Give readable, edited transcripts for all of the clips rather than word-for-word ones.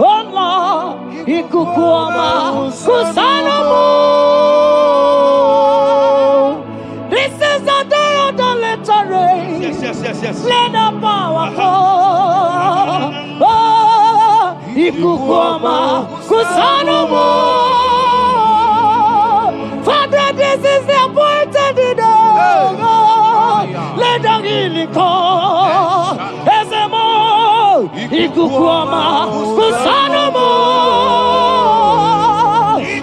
Allah, ikukuama kusanomo. This is the day of the little rain. Yes. Let the power come. Oh, ikukuama kusanomo. Father, this is the appointed day. Let the healing come. Ezemo, ikukuama kusanomo.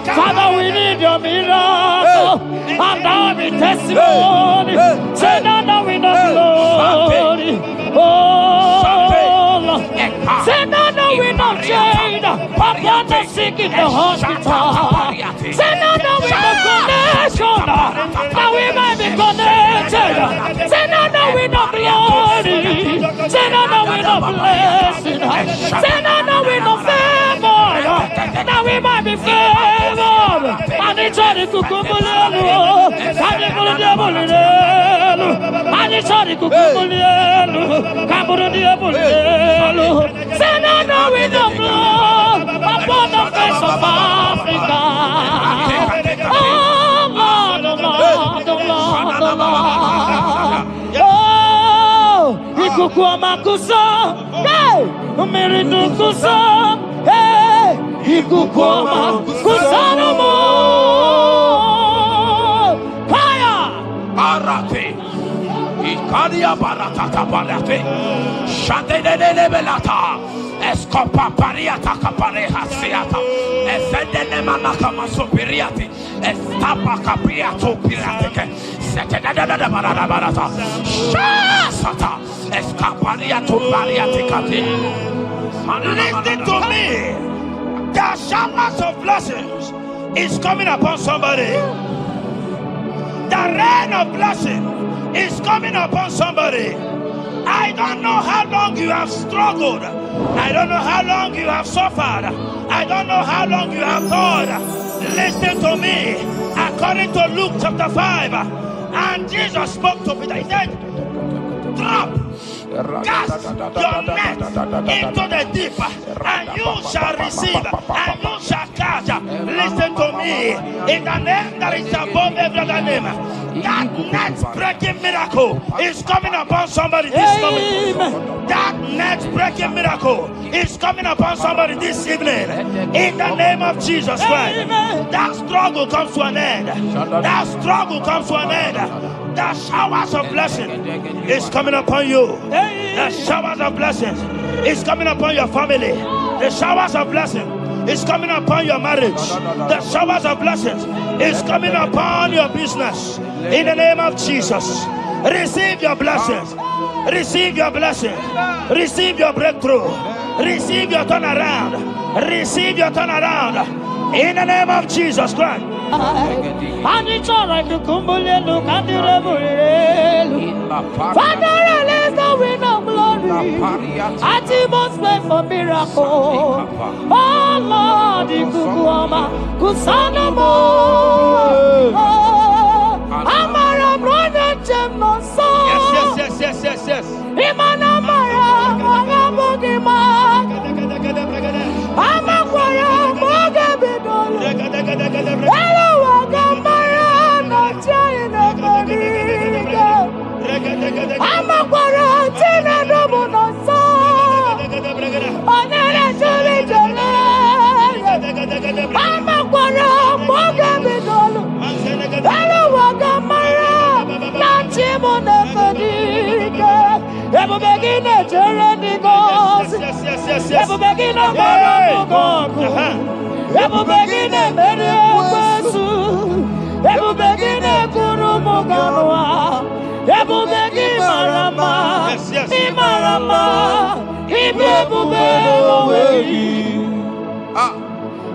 Father, we need your miracle. And now we testimony. Say now we know glory. Oh, Lord. Say now we know chain. Upon the sick in the hospital. Say now we know connection. Now we might be connected. Say now we know glory. Say now we know blessing. Say now we know favor. Now we might be favored. And it's all the kukumulelu. And it's all the diabolelu. And it's all the kukumulelu. Kaburu diabolelu. Say now we know blood upon the face of Africa. Oh Lord, oh Lord, oh Lord, oh Lord. Oh, ikukuama kusa, hey, umiridu kusa, hey, ikukuama kusa no more. Fire, Arate, Ikadia Baratata Barate, Shadene Belata. Escopa pariata capareha siata, Efendene manaka masopiriati, Estapa capriato pirate, Setadada barata, Shasata, Escapariato bariaticati. Listen to me. The showers of blessings is coming upon somebody. The rain of blessing is coming upon somebody. I don't know how long you have struggled. I don't know how long you have suffered. I don't know how long you have thought. Listen to me. According to Luke chapter 5, and Jesus spoke to Peter. He said, drop, cast your net into the deep, and you shall receive, and you shall catch. Listen to me. In the name that is above every other name, that net breaking miracle is coming upon somebody this moment. That net breaking miracle is coming upon somebody this evening. In the name of Jesus Christ. That struggle comes to an end. That struggle comes to an end. The showers of blessing is coming upon you. The showers of blessings is coming upon your family. The showers of blessing is coming upon your marriage. The showers of blessings is coming upon your business. In the name of Jesus, receive your blessings. Receive your blessings. Receive your breakthrough. Receive your turnaround. Receive your turnaround. In the name of Jesus Christ. And it's all right to kumbulelu kandirabulelu. Father, release the wind of glory. At the most pray for miracle. Oh Lord, ikukuama kusanamo. Amara brother Jemno so. Yes. Imana mara magabogima. Amakwara mogabidolo. Hello, Wagamara, not China, I'm a quarantine, no more, so I'm a quarantine, hello, Wagamara, not Chimona, ever begin a journey goes, ever begin a ever begin a ever begin a Kurumuganwa, ever begin Marama, Imarama, Ibebube,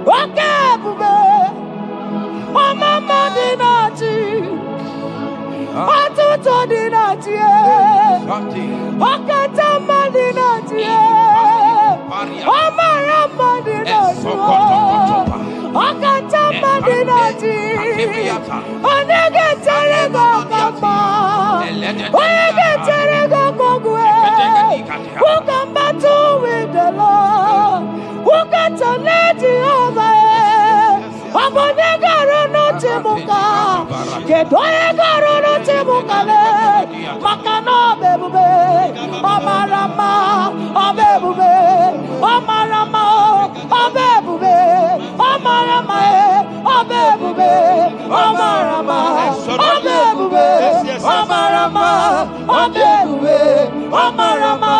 Wakabube, Mama Dinati, Atuto Dinati, Wakatama Dinati, Omarama Dinati. Okatama dinati, onegetere go kama, onegetere go kogwe. Who come battle with the Lord? doye karunu chimukale makano bebube amarama abebube amarama abebube amarama abebube amarama abebube amarama abebube amarama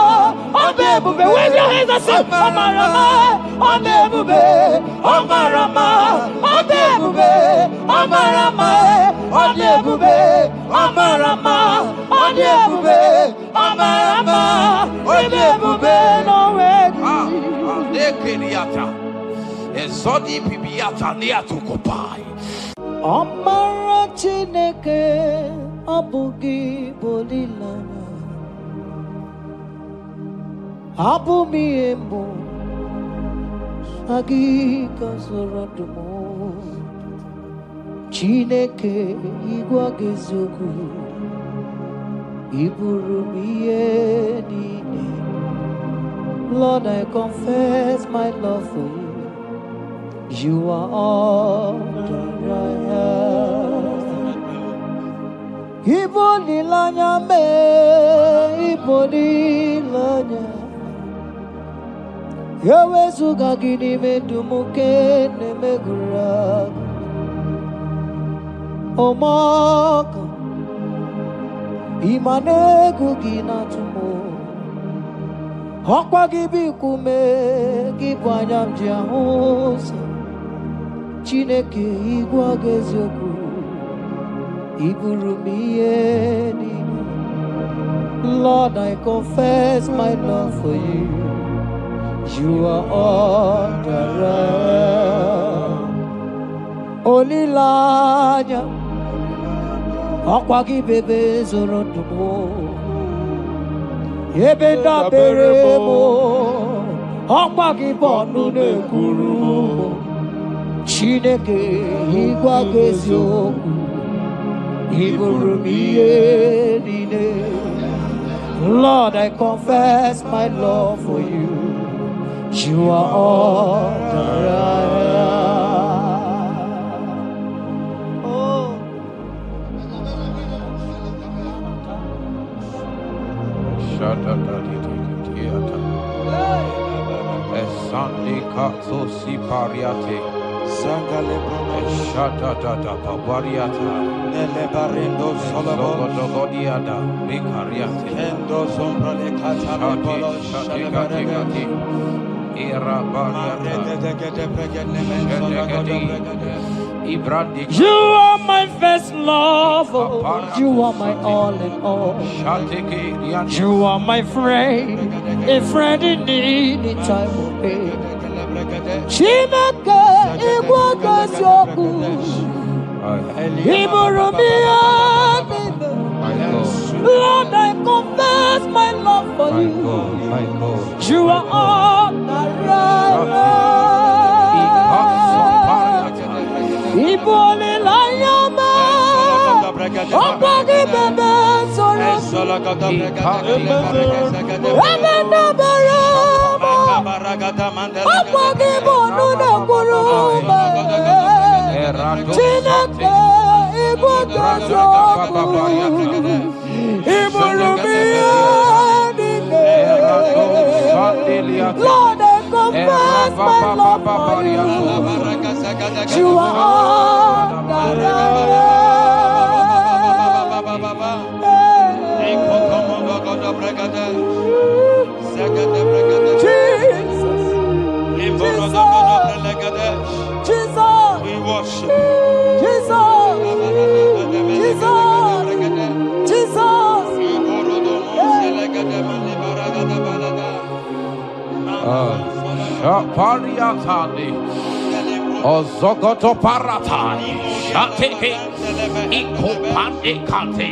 abebube with your hands and say amarama abebube amarama abebube amarama abebube amarama abebube amarama abebube no way Dekeriata Ezodi pibiata niatukopai Amara Chineke abugi bolilana Abumi embo Agi kasorodumo Chineke igwa gezoku Iburumiye nine Lord, I confess my love for you. You are all that I have. Iboni lanya me, iboni lanya. Yewe suga gini me dumuke ne megura. Omaka, imane kugina tumo. Hokwa gibi kume gibanyam jiahosa Chineke igwa gezioku Iburumiye nini Lord, I confess my love for you. You are all that I am. Olilanya Hokwa gibebe zorondumo Ebenda beremo Okpagi bonu ne kuru Chineke igwa gezioku Iburumiye nine Lord, I confess my love for you. You are all that I am. Oh. Esandi katso si pariate Sangale brono shata tata papariata nele barendo solabo dogodiada bikariate endo sombra le katale polo shati era bariata You are my first love, you are my all in all. You are my friend, a friend in need in time of pain. Chineke igwa soku, Iburumiye. Lord, I confess my love for you. You are all that I Ibole layama, Okwagi bebe soro, Ebena berama, Okwagi bonu ne kuruma, Chineke igwa soku, Iburumiye nine. Lord, I confess my love for you. You are all that I Jesus, we worship Jesus, Pariatani Ozogoto Paratai Shateke Ikopande Kate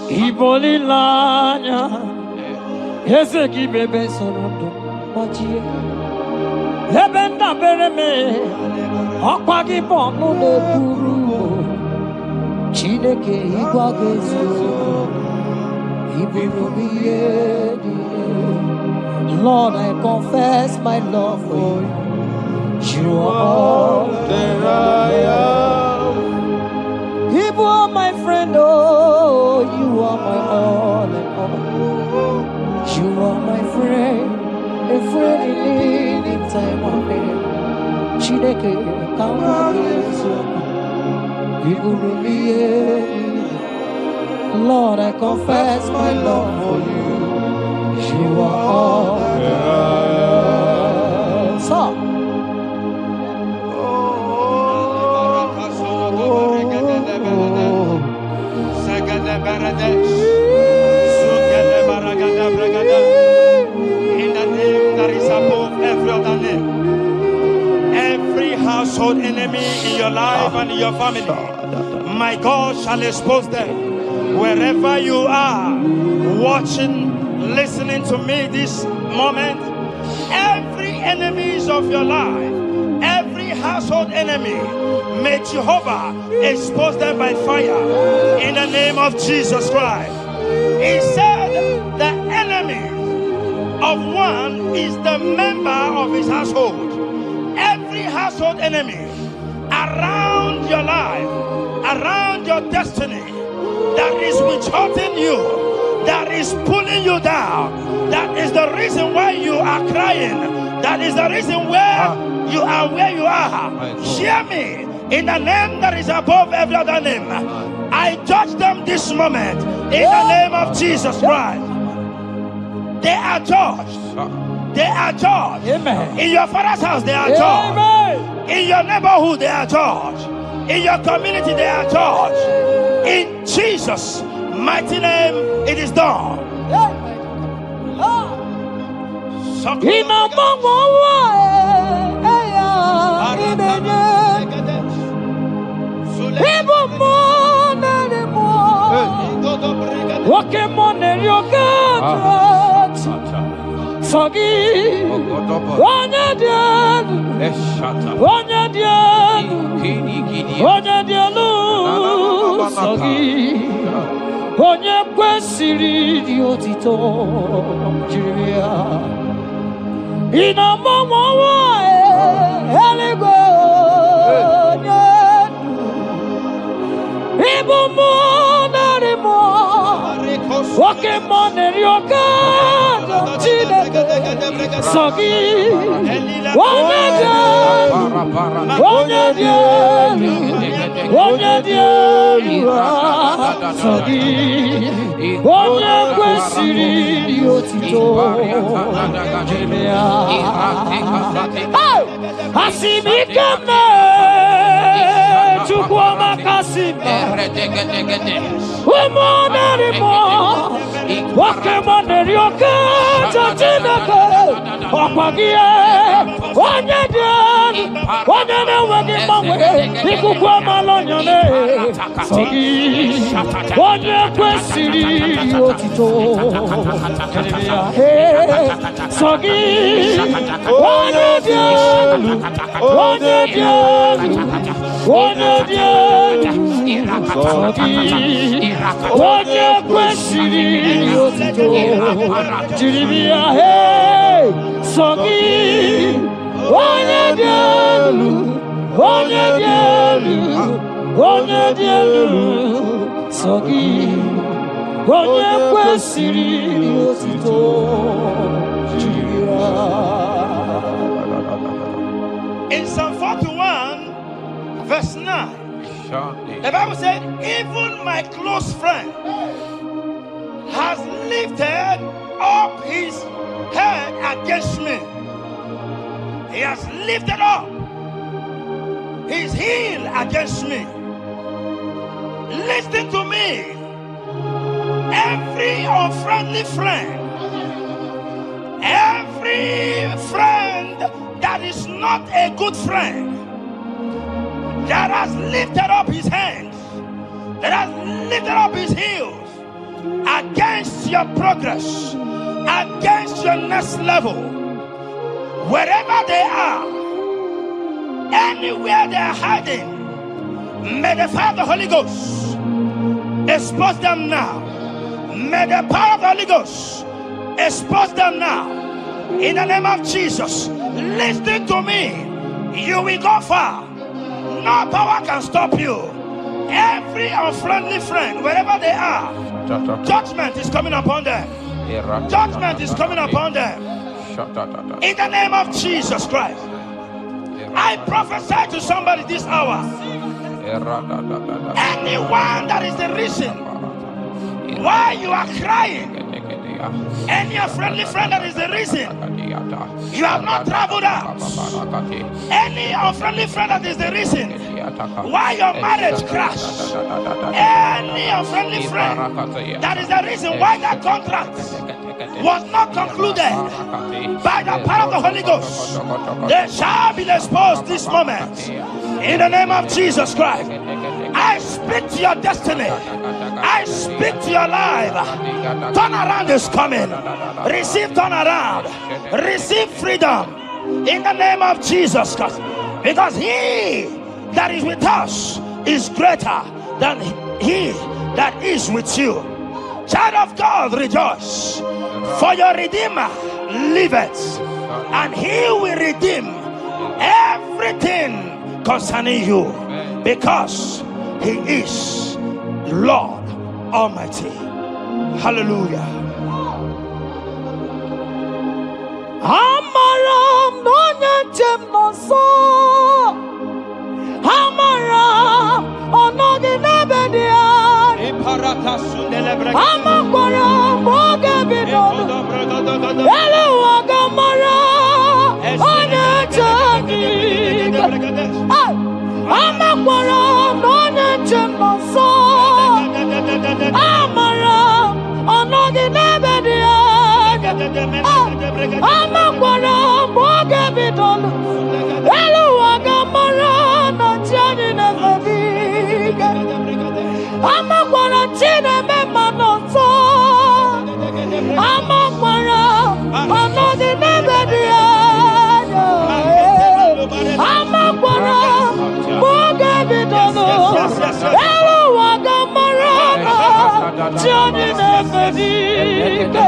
Iboli lanya Ezeki bebe sorondo Majie Ebenda bereme Okwagi bonu ne kuru Chineke igwa gezio Iburumiye nine. Lord, I confess my love for you. You are all that I am. You are my friend, oh, you are my all in all. You are my friend, a friend in need in time of need. Chineke, come on, Lord, I confess my love for you. You are all. So. In the name that is above every other name, every household enemy in your life and in your family, my God shall expose them. Wherever you are, watching, listening to me this moment, every enemies of your life, every household enemy, may Jehovah expose them by fire in the name of Jesus Christ. He said the enemy of one is the member of his household. Every household enemy around your life, around your destiny, that is withholding you, that is pulling you down, that is the reason why you are crying, that is the reason where you are where you are. Hear me, in the name that is above every other name, I judge them this moment in the name of Jesus Christ. They are judged. They are judged. Amen. In your father's house, they are judged. Amen. In your neighborhood, they are judged. In your community, they are judged. In Jesus' mighty name, it is done. Onye kwesịrị dị otito jiri ya ị na-agbanwe ọnwa eluigwe onye ịbụ mmụọ narị mmụọ nwoke mmụọ na-eri oke Chineke sọ gị onye dị elu onye dị elu onye dị elu sọ gị onye kwesịrị dị otito jiri ya asị m ike mee Chukwu ọmaka sị m ụmụ narị mmụọ nwoke mmụọ na-eri oke Chineke ọkwa gị onye dị elu onye na-enweghị mgbanwe ikuku amala onyone sọ gị onye kwesịrị otito sọ gị onye dị elu onye dị elu onye dị elu sọ gị onye kwesịrị otito jiri bịa sọ gị onye dị elu onye dị elu onye dị elu sọ gị onye kwesịrị otito jiri ya. In Psalm 41 verse 9, the Bible said, even my close friend has lifted up his head against me. He has lifted up his heel against me. Listen to me. Every unfriendly friend, every friend that is not a good friend, that has lifted up his hands, that has lifted up his heels against your progress, against your next level, wherever they are, anywhere they are hiding, may the fire of the Holy Ghost expose them now. May the power of the Holy Ghost expose them now. In the name of Jesus, listen to me. You will go far. No power can stop you. Every unfriendly friend, wherever they are, judgment is coming upon them. Judgment is coming upon them. In the name of Jesus Christ. I prophesy to somebody this hour. Anyone that is the reason why you are crying, any unfriendly friend that is the reason you have not traveled out, any unfriendly friend that is the reason why your marriage crashed, any unfriendly friend that is the reason why that contract was not concluded, by the power of the Holy Ghost, they shall be exposed this moment. In the name of Jesus Christ, I speak to your destiny. I speak to your life. Turnaround is coming. Receive turnaround. Receive freedom. In the name of Jesus Christ. Because he that is with us is greater than he that is with you. Child of God, rejoice. For your Redeemer liveth, and he will redeem everything concerning you, because he is Lord Almighty. Hallelujah. Amaram nonyentem noso. Amaram onoginebedia. Amaram bogebido. Hello agamara. Onyentem. Amaram nonyentem noso. Amaram onoginebedia. Amaram bogebido. Hello agamara na chani na vadiga. Amaram chine me manoso. Amaram onoginebedia. Amaram bogebido. Hello agamara na chani na vadiga.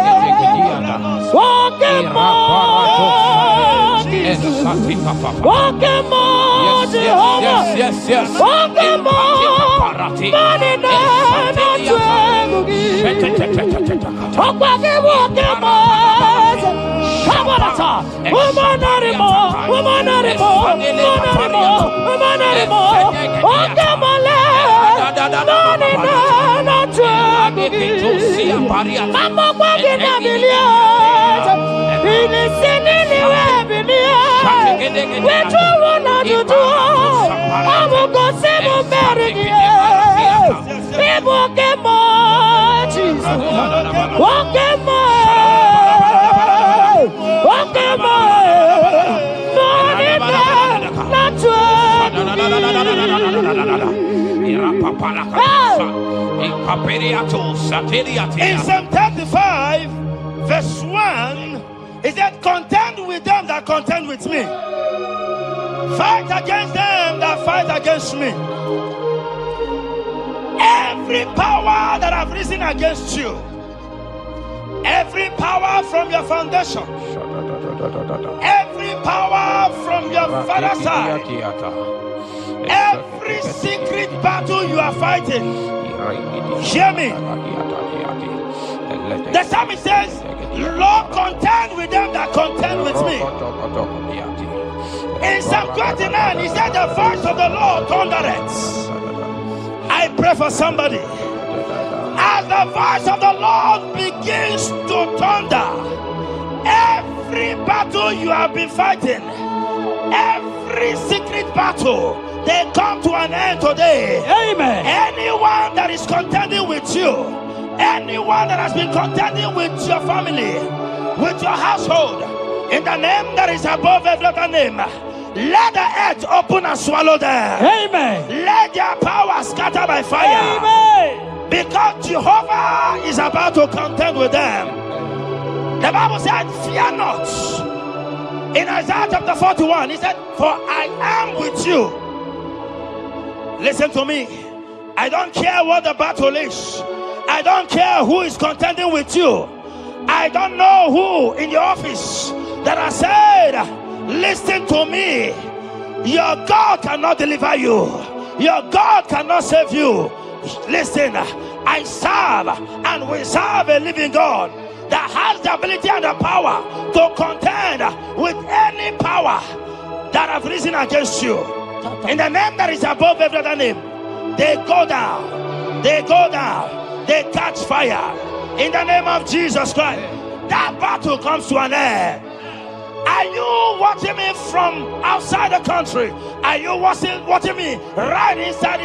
In Psalm 35, verse 1, it said, contend with them that contend with me. Fight against them that fight against me. Every power that have risen against you, every power from your foundation, every power from your father's side, every secret battle you are fighting, hear me. The psalmist says, Lord, contend with them that contend with me. In Psalm 29, he said, the voice of the Lord thundereth. I pray for somebody. As the voice of the Lord begins to thunder, every battle you have been fighting, every secret battle, they come to an end today. Amen. Anyone that is contending with you, anyone that has been contending with your family, with your household, in the name that is above every other name, let the earth open and swallow them. Amen. Let their power scatter by fire. Amen. Because Jehovah is about to contend with them. The Bible said, fear not. In Isaiah chapter 41, he said, for I am with you. Listen to me. I don't care what the battle is. I don't care who is contending with you. I don't know who in your office that has said, listen to me. Your God cannot deliver you. Your God cannot save you. Listen, I serve and we serve a living God that has the ability and the power to contend with any power that have risen against you. In the name that is above every other name, they go down, they go down, they catch fire. In the name of Jesus Christ, that battle comes to an end. Are you watching me from outside the country? Are you watching me right inside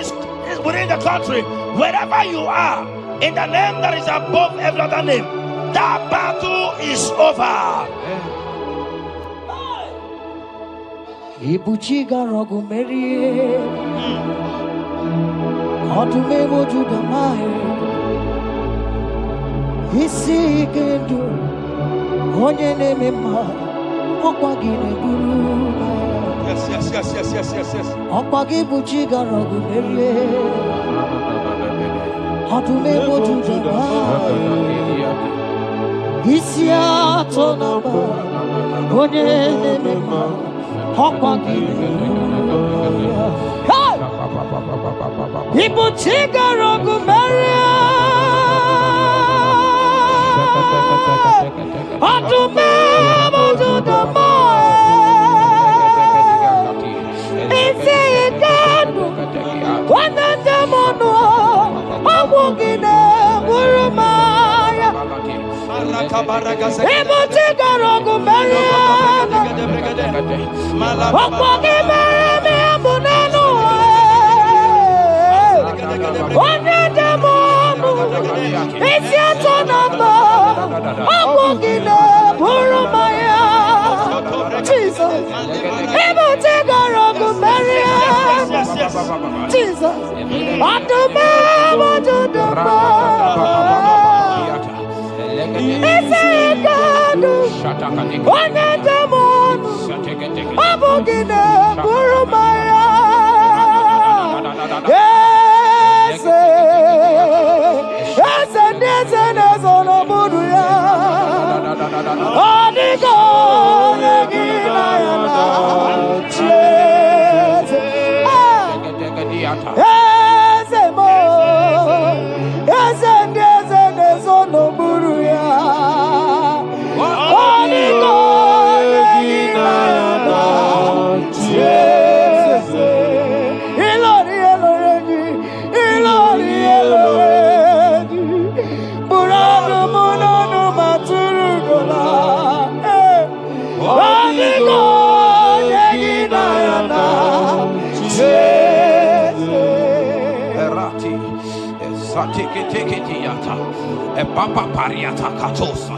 within the country? Wherever you are, in the name that is above every other name, that battle is over. Ibuchiga rogu merie, odume wojuda mai, isi kendu, onye neme ma, okwagi neburu. Yes. Okwagi buchiga rogu merie, odume wojuda mai, isi atona ma, onye neme ma. Ibuchiga rogu merie, odume wojuda mai, isi ikanu, wanende mono, awugine burumaya. Ibuchiga rogu merie, okwagi merie abunenu, wanende mono, isi atonamba, awugine burumaya. Jesus, Ibuchiga rogu merie, Jesus, odume wojuda mai. Isi ikanu, wanende mono, awugine burumaya. Ese nezono buduya. Onigo negina yana. Ese mo, ese nezono buduya. Onigo negina yana.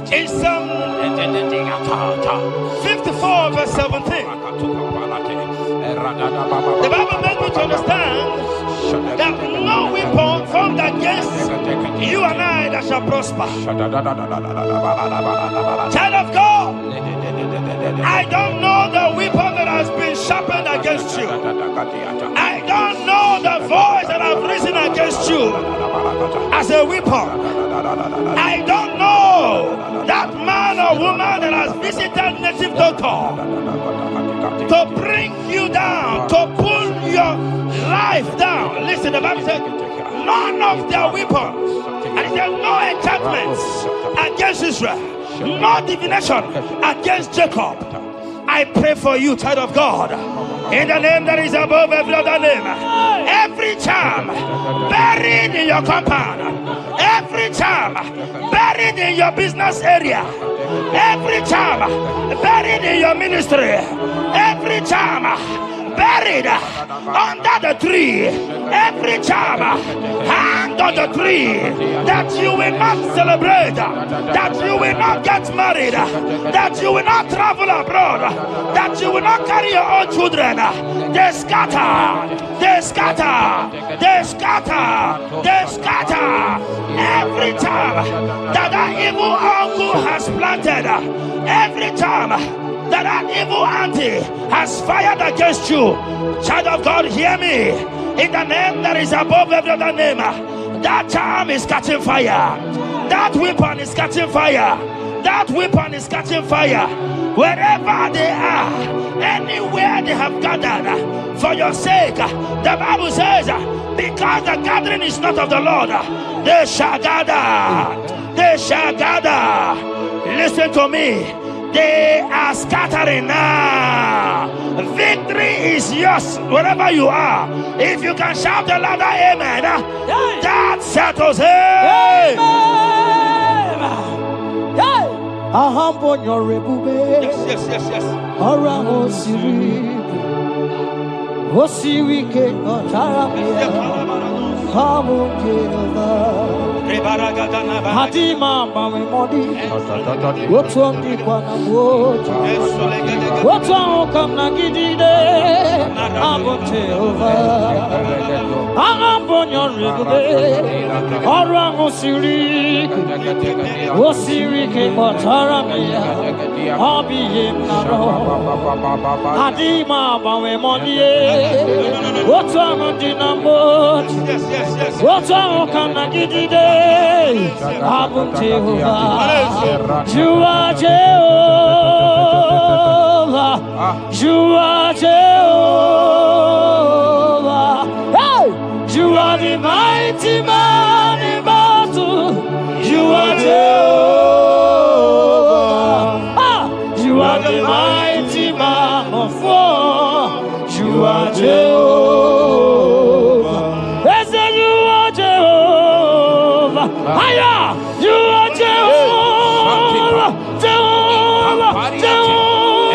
In Psalm 54 verse 17, the Bible makes me to understand that no weapon formed against you and I that shall prosper. Child of God, I don't know the weapon that has been sharpened against you. I don't know the voice that has risen against you as a weapon. I don't know that man or woman that has visited native doctor to bring you down, to pull your life down. Listen, the Bible said, none of their weapons, and it said no enchantments against Israel, no divination against Jacob. I pray for you, child of God, in the name that is above every other name. Every charm buried in your compound, every charm buried in your business area, every charm buried in your ministry, every charm buried under the tree, every charm hang on the tree, that you will not celebrate, that you will not get married, that you will not travel abroad, that you will not carry your own children. They scatter, they scatter, they scatter, they scatter. Every time that evil uncle has planted, every time that evil auntie has fired against you, child of God, hear me. In the name that is above every other name, that charm is catching fire. That weapon is catching fire. That weapon is catching fire. Wherever they are, anywhere they have gathered for your sake, the Bible says, because the gathering is not of the Lord, they shall gather. They shall gather. Listen to me. They are scattering now. Victory is yours wherever you are. If you can shout the louder amen, that settles it. Yes. Hadima mami modi, what's on the Quanabote? What's on come Nagide? I'm on Jehovah. I'm on your river. Orango Siri, Osiri came on Taramia. Hobby him Naro. Hadima mami modi, what's on the Nambote? What's on come Nagide? Abum Jehovah, you are Jehovah, you are Jehovah. Hey, you are the mighty man in battle. You are Jehovah. You are the mighty man of war. You are Jehovah. Yes, you are Jehovah. Hiya! You are Jehovah, Jehovah, Jehovah, Jehovah,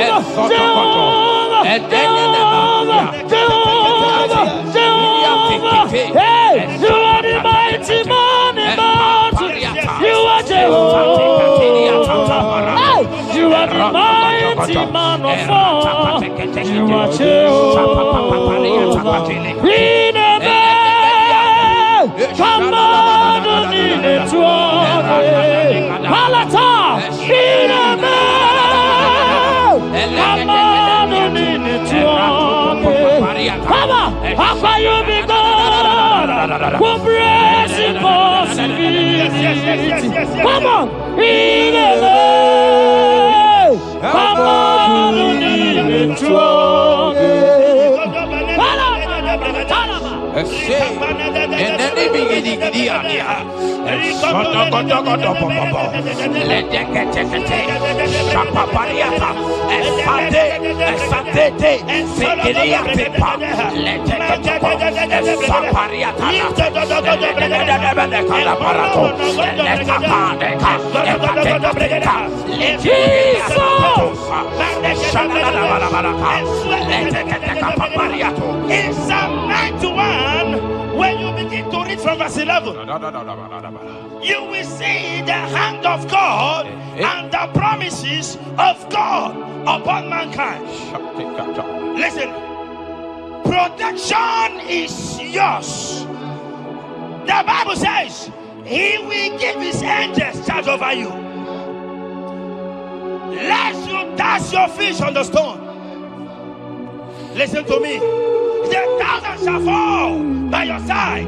Jehovah, Jehovah. Hey, you are the mighty man in battle. You are Jehovah. Hey, you are the mighty man of war. You are Jehovah. We never come on. Malata, Papa, Papa, you be God. Who brings impossibility? Come on, come on, in Psalm 91, when you begin to read from verse 11, you will see the hand of God and the promises of God upon mankind. Listen, protection is yours. The Bible says He will give His angels charge over you, lest you dash your feet on the stone. Listen to me. The 1,000 shall fall by your side,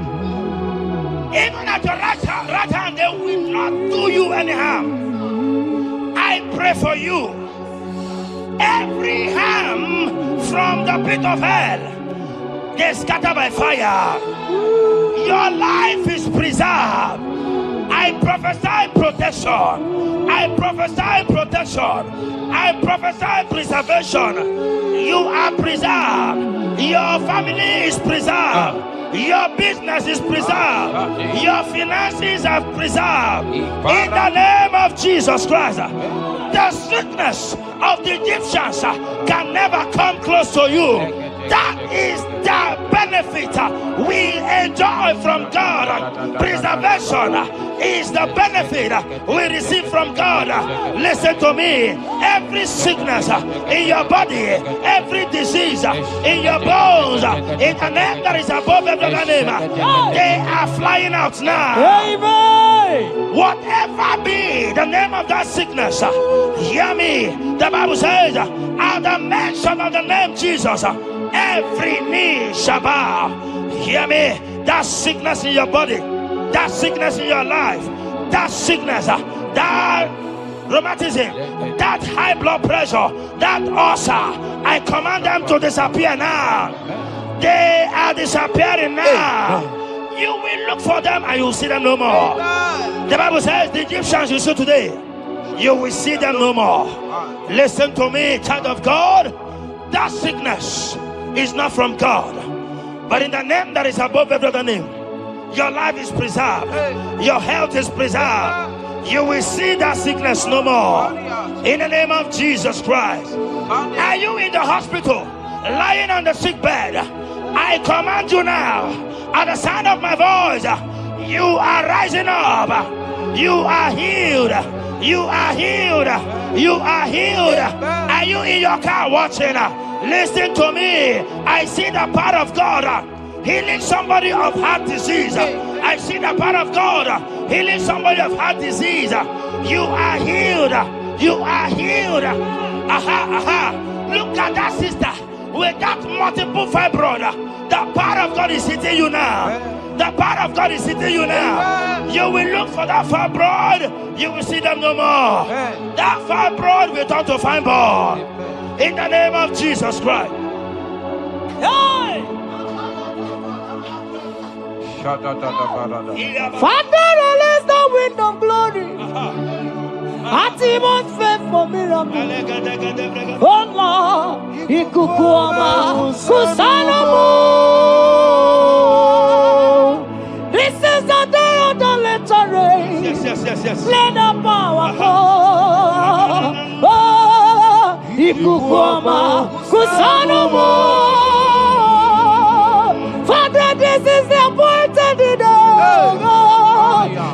even at your right hand, they will not do you any harm. I pray for you. Every harm from the pit of hell, they scatter by fire. Your life is preserved. I prophesy protection. I prophesy protection. I prophesy preservation. You are preserved. Your family is preserved. Your business is preserved. Your finances are preserved. In the name of Jesus Christ. The sickness of the Egyptians can never come close to you. That is the benefit we enjoy from God. Preservation is the benefit we receive from God. Listen to me. Every sickness in your body, every disease in your bones, in the name that is above every other name, they are flying out now. Amen. Whatever be the name of that sickness, hear me. The Bible says, at the mention of the name Jesus, every knee shall bow. Hear me. That sickness in your body, that sickness in your life, that sickness that rheumatism, that high blood pressure, that ulcer, I command them to disappear now. They are disappearing now. You will look for them and you will see them no more. The Bible says the Egyptians you see today, you will see them no more. Listen to me, child of God. That sickness is not from God, but in the name that is above every other name, your life is preserved, your health is preserved. You will see that sickness no more. In the name of Jesus Christ. Are you in the hospital, lying on the sick bed? I command you now, at the sound of my voice, you are rising up. You are healed. You are healed. You are healed. Are you in your car watching? Listen to me. I see the power of God healing somebody of heart disease. I see the power of God healing somebody of heart disease. You are healed. You are healed. Look at that sister with that multiple fibroid. The power of God is hitting you now. The power of God is hitting you now. You will look for that fibroid. You will see them no more. That fibroid will turn to fibroid. In the name of Jesus Christ. Father, release the wind of glory. Atimon's faith for miracle. Oh Lord, ikukuama kusanomo. This is the day of the letter rain. Yes. Let the power fall. Oh, ikukuama kusanomo. Father, this is the appointed day.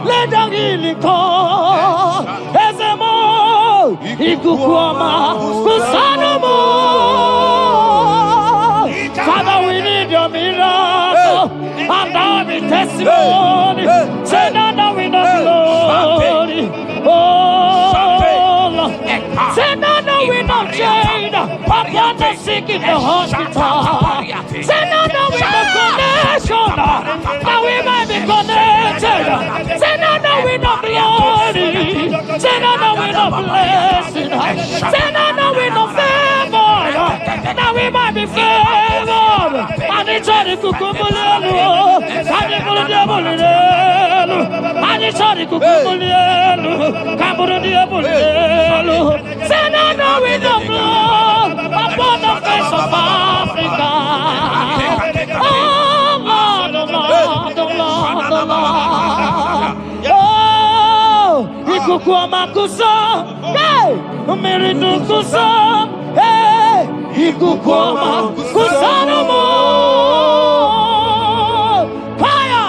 Let the healing come. Ezemo, ikukuama kusanomo. Father, we need your miracle. And now we testimony. Say now we know glory. Oh, Lord. Say now we know change. Upon the sick in the hospital. Say now we know connection. Now we might be connected. Say now we know glory. Say now we know blessing. Say now we know favor. Now we might be favored. And it's only kukumulelu. And it's only diabulelu. And it's only kukumulelu. Kaburu diabulelu. Say now we know blood upon the face of Africa. Oh Lord, oh Lord, oh Lord, oh Lord. Oh, ikukuama kusa, hey, umiridu kusa, hey, ikukuama kusa no more. Fire!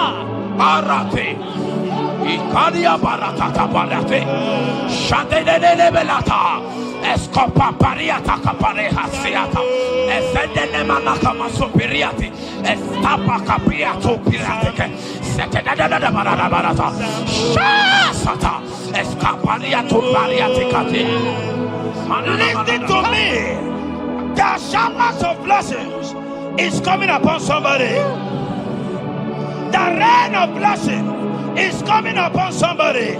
Arate. Ikadia baratata barate. Shadene belata. Escopa pariata capareha seata. Efendene manaka masopiriati. Estapa capriato pirate. Setedada barata. Shasata. Escapariato pariati cati. Listen to me. The showers of blessings is coming upon somebody. The rain of blessing is coming upon somebody.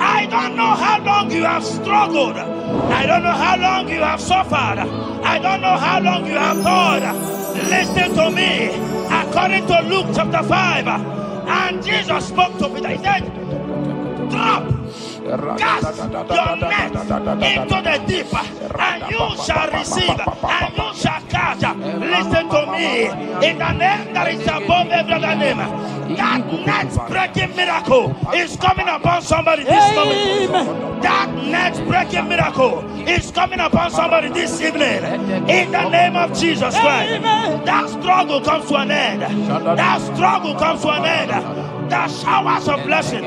I don't know how long you have struggled. I don't know how long you have suffered. I don't know how long you have thought. Listen to me. According to Luke chapter 5, and Jesus spoke to Peter. He said, drop, cast your net into the deep, and you shall receive, and you shall catch. Listen to me. In the name that is above every other name, that net breaking miracle is coming upon somebody this moment. That net breaking miracle is coming upon somebody this evening. In the name of Jesus Christ. That struggle comes to an end. That struggle comes to an end. The showers of blessing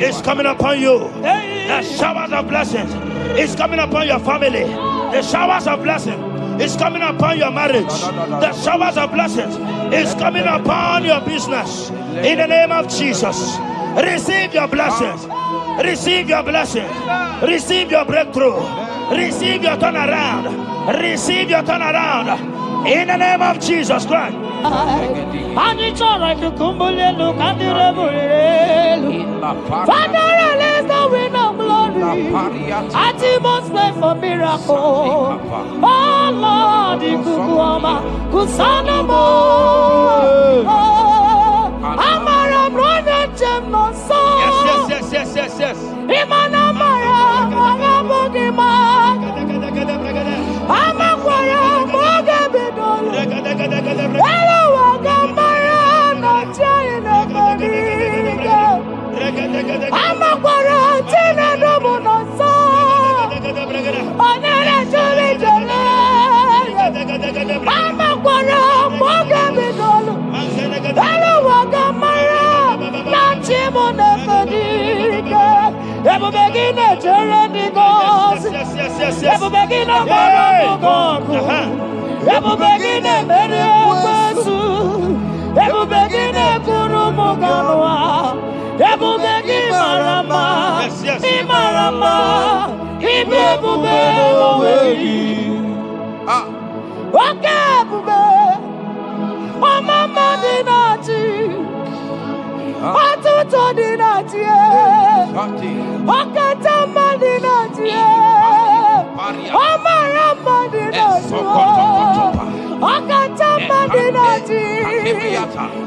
is coming upon you. The showers of blessings is coming upon your family. The showers of blessing is coming upon your marriage. The showers of blessings is coming upon your business. In the name of Jesus, receive your blessings. Receive your blessings. Receive your breakthrough. Receive your turnaround. Receive your turnaround. In the name of Jesus Christ. Father, release the wind of glory. I must pray for miracle. Oh Lord, Ikukuoma, Kusanamo. Amara Brother Jem no so. Yes. Imana Mara, Magabogima. Amakwara, Mogabidolo. Hello, Wagamara, no China Bodiga. Amakwara, Tina Domo no so. Onere Juli Jole. Amakwara, Mogabidolo. Hello, Wagamara, no Chimona Bodiga. Ever begin a journey goes. Ever begin a God. Ever begin a Mary. Ever begin a Guru Moganwa. Ever begin Marama. Imarama. Ibebube. Okay, Bube. Oh, Mama Dinati. Atuto Dinati. Okata Madinati. Omara Madinati. Okata Madinati.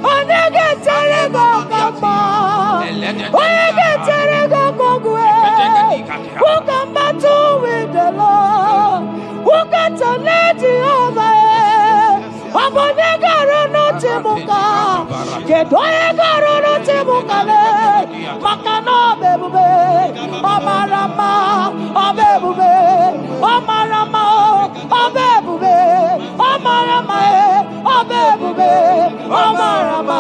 Onege Terego Kama. Onege Terego Kogwe. Who can battle with the Lord? Who can turn Jehovah? Abonega Rono Timuka. Kedoega Rono Timukale. Makano Bebube. Omarama. Obebube. Omarama. Obebube. Omarama. Obebube. Omarama.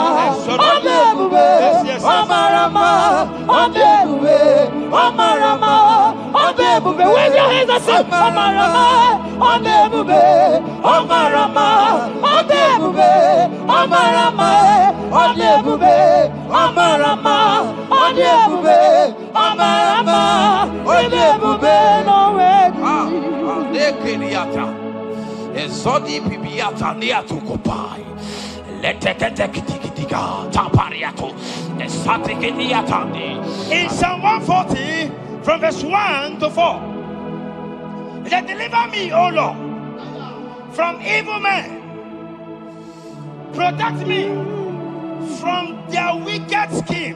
Obebube. Omarama. Obebube. Omarama. Obebube. Wave your hands and say Omarama. Obebube. Omarama. Obebube. Omarama. Obebube. Omarama. Obebube. Omarama. Obebube. No way. Nekeriata. Ezodi pibiata niatu kopai. Leteketekitikitika tapariato. Esatikiniatandi. In Psalm 140, from verse 1 to 4, it said, deliver me, O Lord, from evil men. Protect me from their wicked scheme.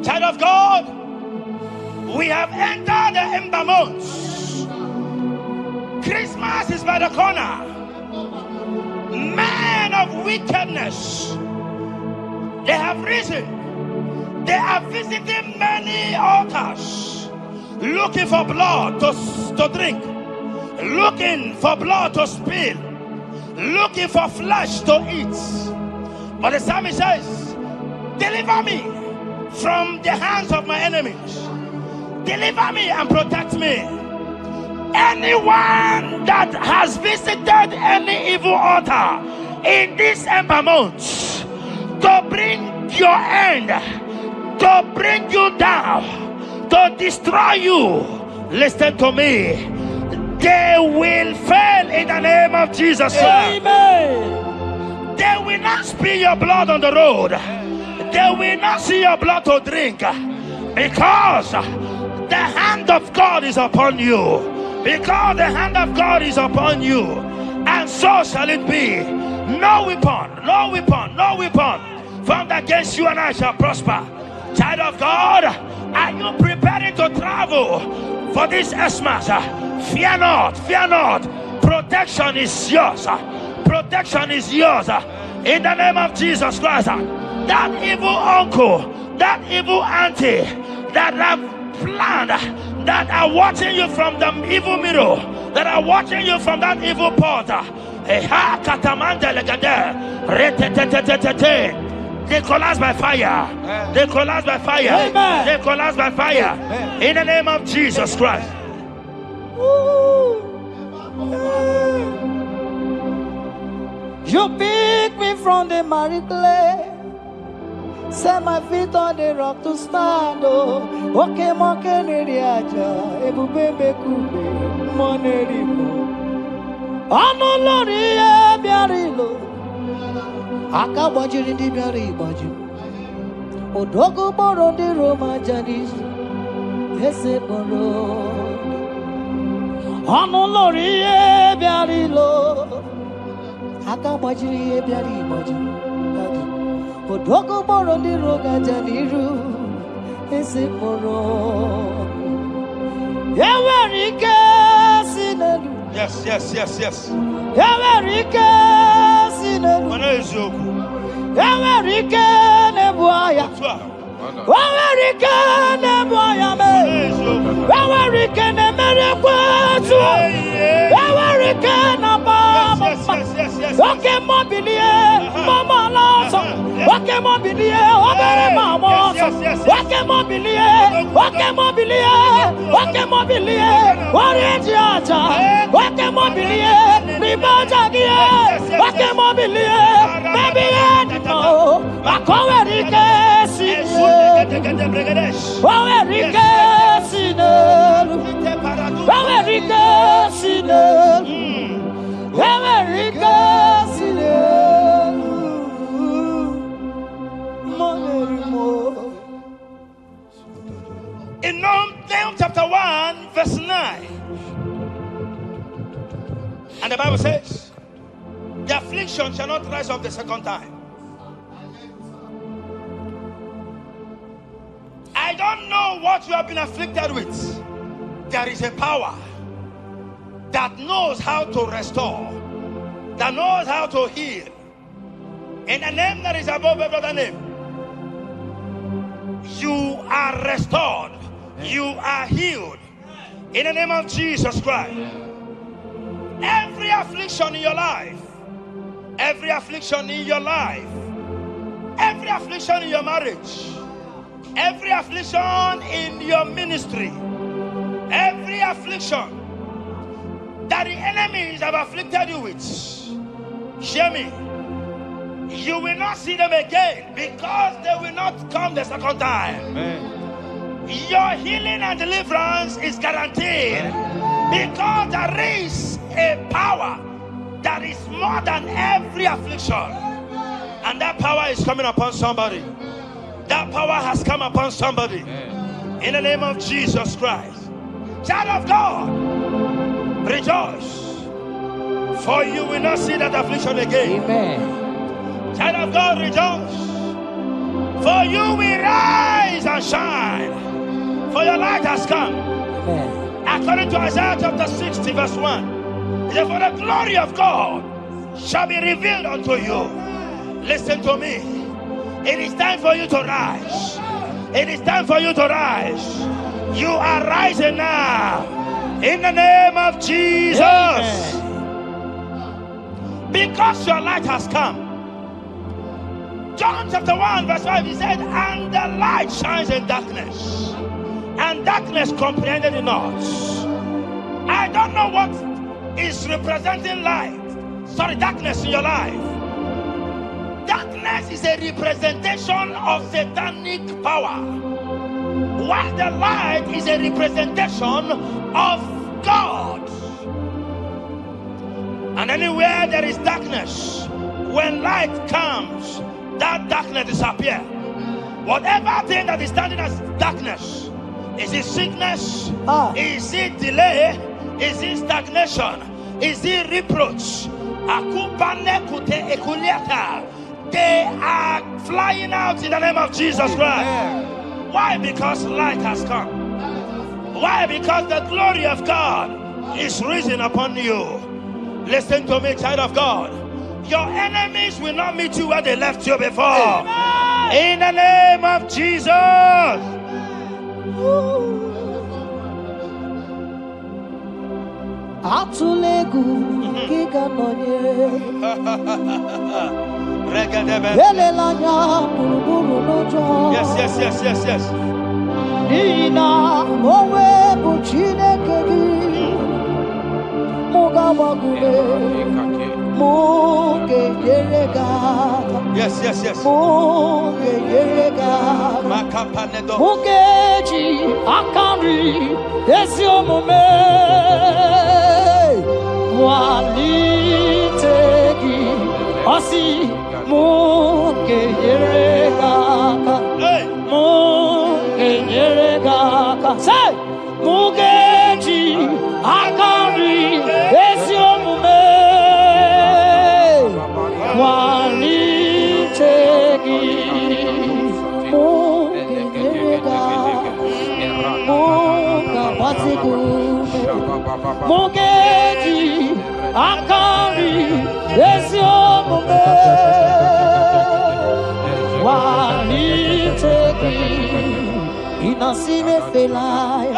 Child of God, we have entered the ember months. Christmas is by the corner. Men of wickedness, they have risen. They are visiting many altars, looking for blood to drink, looking for blood to spill, looking for flesh to eat. But the psalmist says, deliver me from the hands of my enemies. Deliver me and protect me. Anyone that has visited any evil altar in this ember month to bring your end, to bring you down, to destroy you, listen to me. They will fail in the name of Jesus. Amen. They will not spill your blood on the road. They will not see your blood to drink, because the hand of God is upon you. Because the hand of God is upon you, and so shall it be. No weapon formed against you and I shall prosper. Child of God, are you preparing to travel for this Xmas? Fear not. Protection is yours. Protection is yours. In the name of Jesus Christ. That evil uncle, that evil auntie that have planned, that are watching you from the evil mirror, that are watching you from that evil portal, they collapse by fire. They collapse by fire. Amen. They collapse by fire. In the name of Jesus Christ. You pick me from the miry clay, set my feet on the rock to stand. Oh, okay, monkey, neriaja, ebubebe kube, monerimo. Anolori biarilo, akabajiri di biari baju. Odogo boro di Roma janis, ese kpọrọ ọnụ lụrụ ihe bịara ilo aka gbajiri ihe bịara igbaji odogo gbọrọ ndị iro gaja n'iru ese kpọrọ enwere ike si n'elu. Yes, yes, yes, yes. Enwere ike si n'elu. Mana eziokwu. Enwere ike na-ebu agha. Enwere ike na-ebu agha mee. Enwere ike na-emeri ekwetu. Enwere ike na-agba mma. Oke mobilie mama n'ọsọ. Oke mobilie obere mama ọsọ. Oke mobilie. Oke mobilie. Oke mobilie. Ọrịa ji aja. Oke mobilie. Riba aja gị. Oke mobilie. Baby edimo. Akọwere ike si n'elu. Owere ike si n'elu. Owere ike si n'elu. Owere ike si n'elu. In Nahum chapter 1, verse 9. And the Bible says, the affliction shall not rise up the second time. I don't know what you have been afflicted with. There is a power that knows how to restore, that knows how to heal. In a name that is above every other name, you are restored. You are healed. In the name of Jesus Christ. Every affliction in your life, every affliction in your life, every affliction in your marriage, every affliction in your ministry, every affliction that the enemies have afflicted you with, hear me, you will not see them again because they will not come the second time. Amen. Your healing and deliverance is guaranteed because there is a power that is more than every affliction, and that power is coming upon somebody. That power has come upon somebody. In the name of Jesus Christ. Child of God, rejoice, for you will not see that affliction again. Amen. Child of God, rejoice, for you will rise and shine, for your light has come. Amen. According to Isaiah chapter 60 verse 1, it says, for the glory of God shall be revealed unto you. Listen to me. It is time for you to rise. It is time for you to rise. You are rising now. In the name of Jesus. Amen. Because your light has come. John chapter 1 verse 5, he said, and the light shines in darkness, and darkness comprehended it not. I don't know what is representing light. Sorry, darkness in your life. Darkness is a representation of satanic power, while the light is a representation of God. And anywhere there is darkness, when light comes, that darkness disappears. Whatever thing that is standing as darkness, is it sickness? Is it delay? Is it stagnation? Is it reproach? They are flying out in the name of Jesus Christ. Why? Because light has come. Why? Because the glory of God is risen upon you. Listen to me, child of God. Your enemies will not meet you where they left you before. In the name of Jesus. Atulegu giga nonye Elelanya buruburu nojo. Yes. Nina owe buchineke gi Mugawagule Muge yerega. Yes. Muge yerega. Mugeji akari esiomume walitegi osi muge yerega. Muge yerega. Say, Mugeji, Akari, Esiomume, Wali Tegi, Mugeji, Akari, Esiomume, Wali Tegi, Inasime Felai.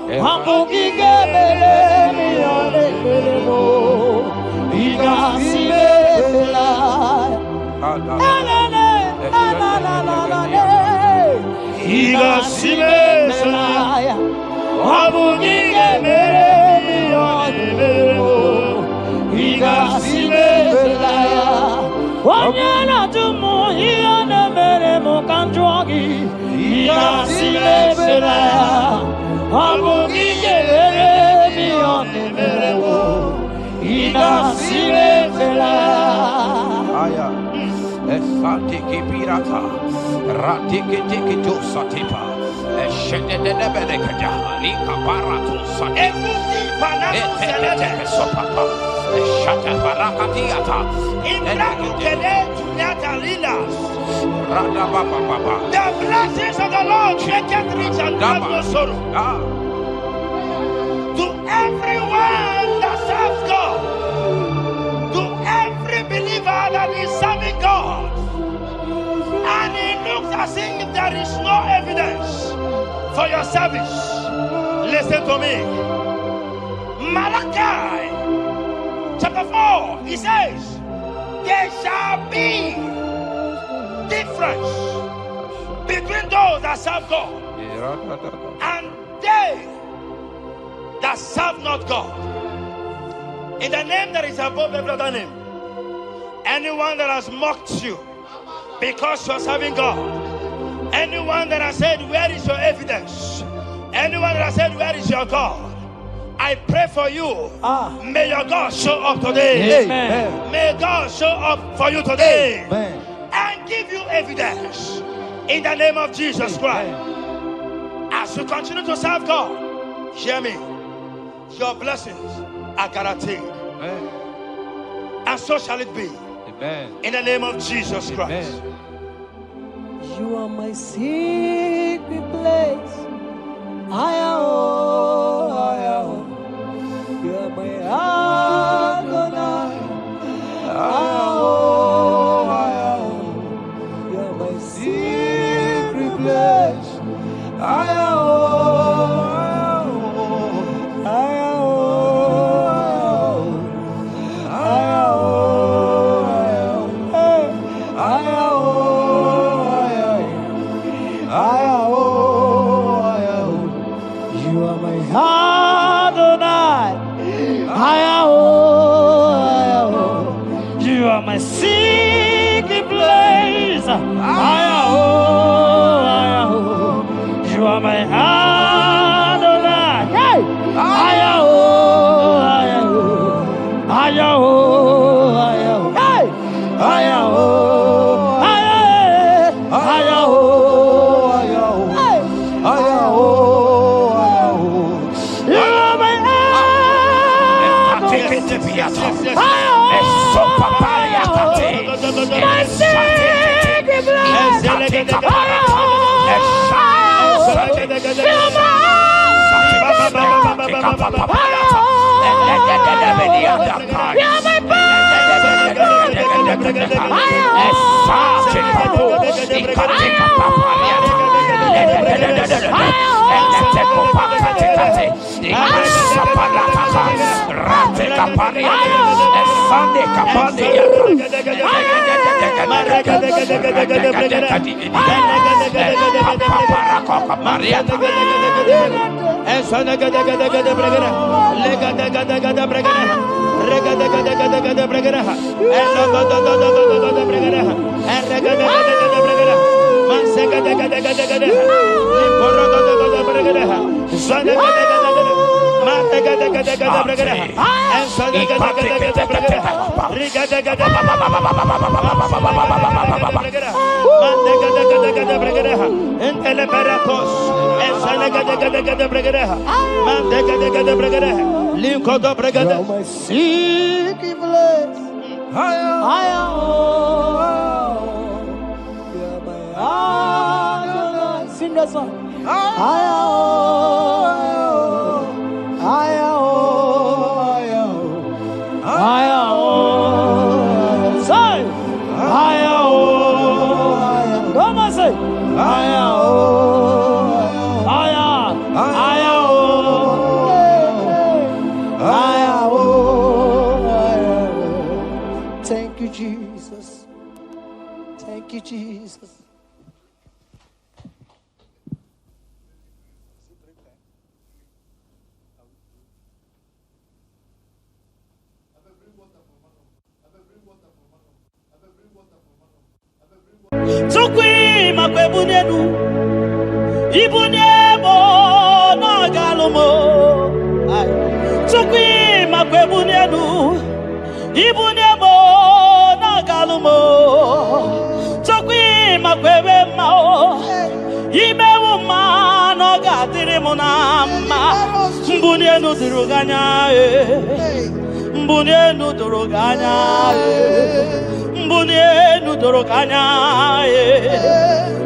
Amugi gebele mi ane belemo, igasime belai. Igasime belai. Amugi gebele mi ane belemo, igasime belai. Wanyana tumu iane belemo kanjwagi, igasime belai. Amugi gebele mi ane belemo, igasime belai. Esatiki pirata, ratiki tiki to satipa, eshedede benekada, lika barato satipa, etete sopapa, eshata barakatiata, Ibraku kede tunyata lilas. rada baba baba. The blessings of the Lord make it rich and have no sorrow. To everyone that serves God, to every believer that is serving God, and it looks as if there is no evidence for your service. Listen to me. Malachi chapter 4, he says, there shall be difference between those that serve God and they that serve not God. In the name that is above every other name, anyone that has mocked you because you are serving God, anyone that has said, where is your evidence? Anyone that has said, where is your God? I pray for you. May your God show up today. Amen. May God show up for you today. Amen. And give you evidence in the name of Jesus Christ. As you continue to serve God, hear me, your blessings are guaranteed. And so shall it be. In the name of Jesus Christ. You are my secret place. You are my Adonai. You are my secret place. You are my Adonai. You are my secret place. You are my Adonai. Hey! Sing that song. Thank you, Jesus. Thank you, Jesus. Tukwi makwebunenu Ibuniemo na galumo Tukwi makwebunenu Ibuniemo na galumo Tukwi makwebemao Imewu ma no gadirimu na mma Mbunienu duruganya Mbunienu duruganya Mbunienu doroganya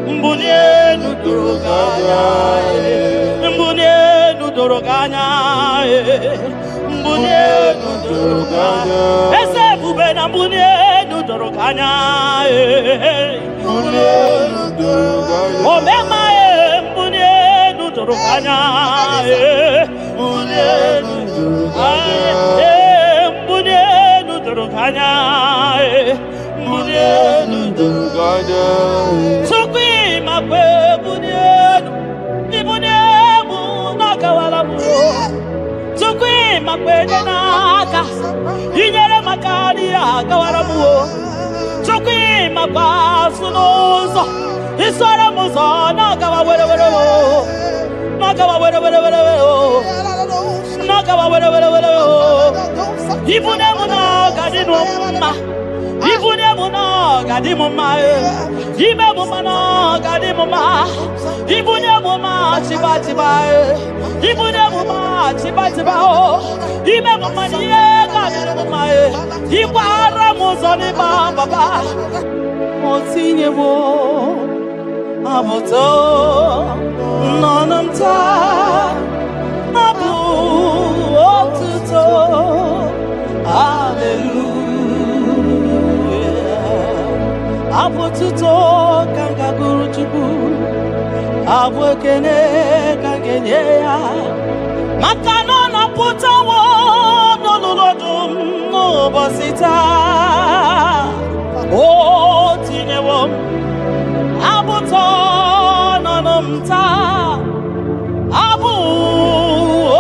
Mbunienu doroganya Mbunienu doroganya Mbunienu doroganya Ese bube na mbunienu doroganya Mbunienu doroganya Omema mbunienu doroganya Mbunienu doroganya Mbunienu doroganya Mbunienu doroganya Tukwi makwe mbunienu Ibuniemu nakawalamu Tukwi makwe nyenaka Inyere makani akawalamu Tukwi makwa sunuzo Isora muzo nakawa were Nakawa were Nakawa were Ibuniemu nakadinu ma Ibuniemu na gadimuma Ibuniemu na gadimuma Ibuniemu ma chiba Ibuniemu ma chiba Ibuniemu ma niye gadimuma Ikwara muzoni baba Motinyewo Amoto Nonamta Abu Otuto Hallelujah Apotuto kanga guru chubu Abwekene kangenye ya Makano na putawo Nolulodum no bosita O tinewo Abuto nonomta Abu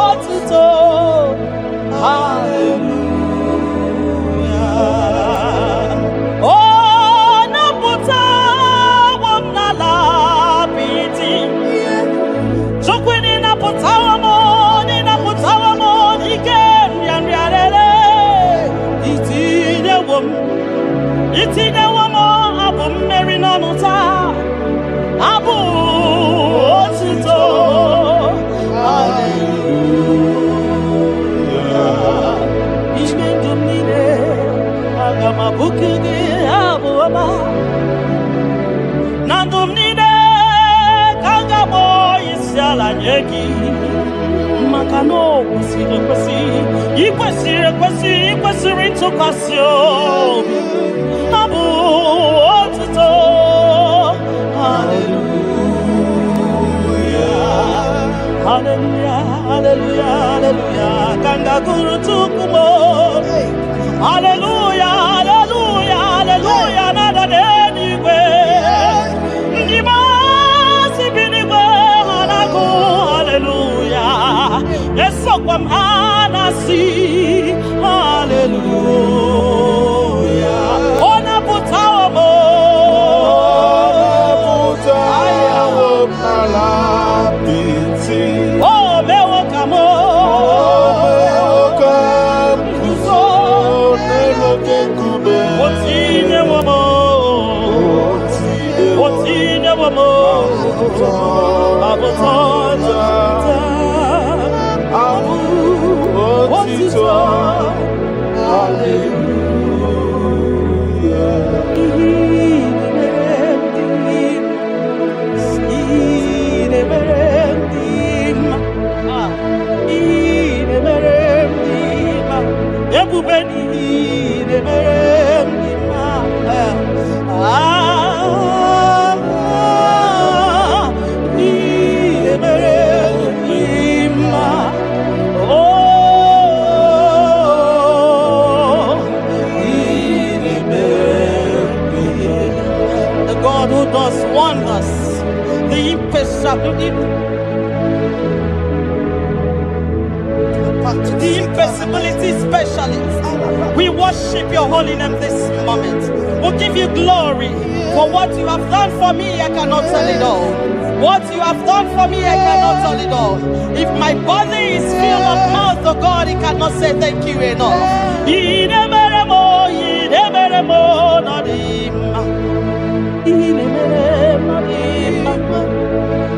otuto Hallelujah Itine wamo abu mmeri n'ọnụta abu otuto Hallelujah Ishme ndụ m niile aga m abụku gị abụ ọma na ndụ m niile ka m ga-akpọ isiala nye gị maka na o kwesịrị ekwesị ikwesịrị ntụkwasị obi Abu otuto Hallelujah Hallelujah Hallelujah Hallelujah Kanga guru tukumo Hallelujah Hallelujah Hallelujah Nada denigwe Ndima sibinigwe hanaku Hallelujah Yeso kwa mhanasi Hallelujah Oh, me wakamo. The impossibility specialist. We worship your holy name this moment. We'll give you glory for what you have done for me. I cannot tell it all. What you have done for me, I cannot tell it all. If my body is filled of mouth of God, he cannot say thank you enough.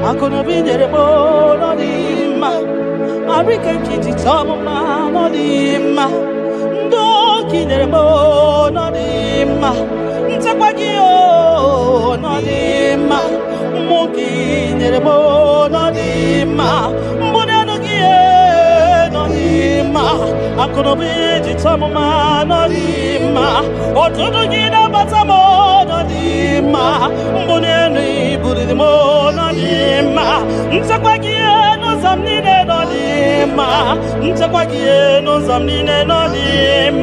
I couldn't be there more than him. I reckon it's some of my him. Don't get there more than him. Tapagio, not him. Monkey, there more than him. Monanogia, not him. I couldn't be some of my him. Or to get up at some more than him. Monani, put it more than him. Tapagio, no some needed on him. Tapagio, no some needed on him.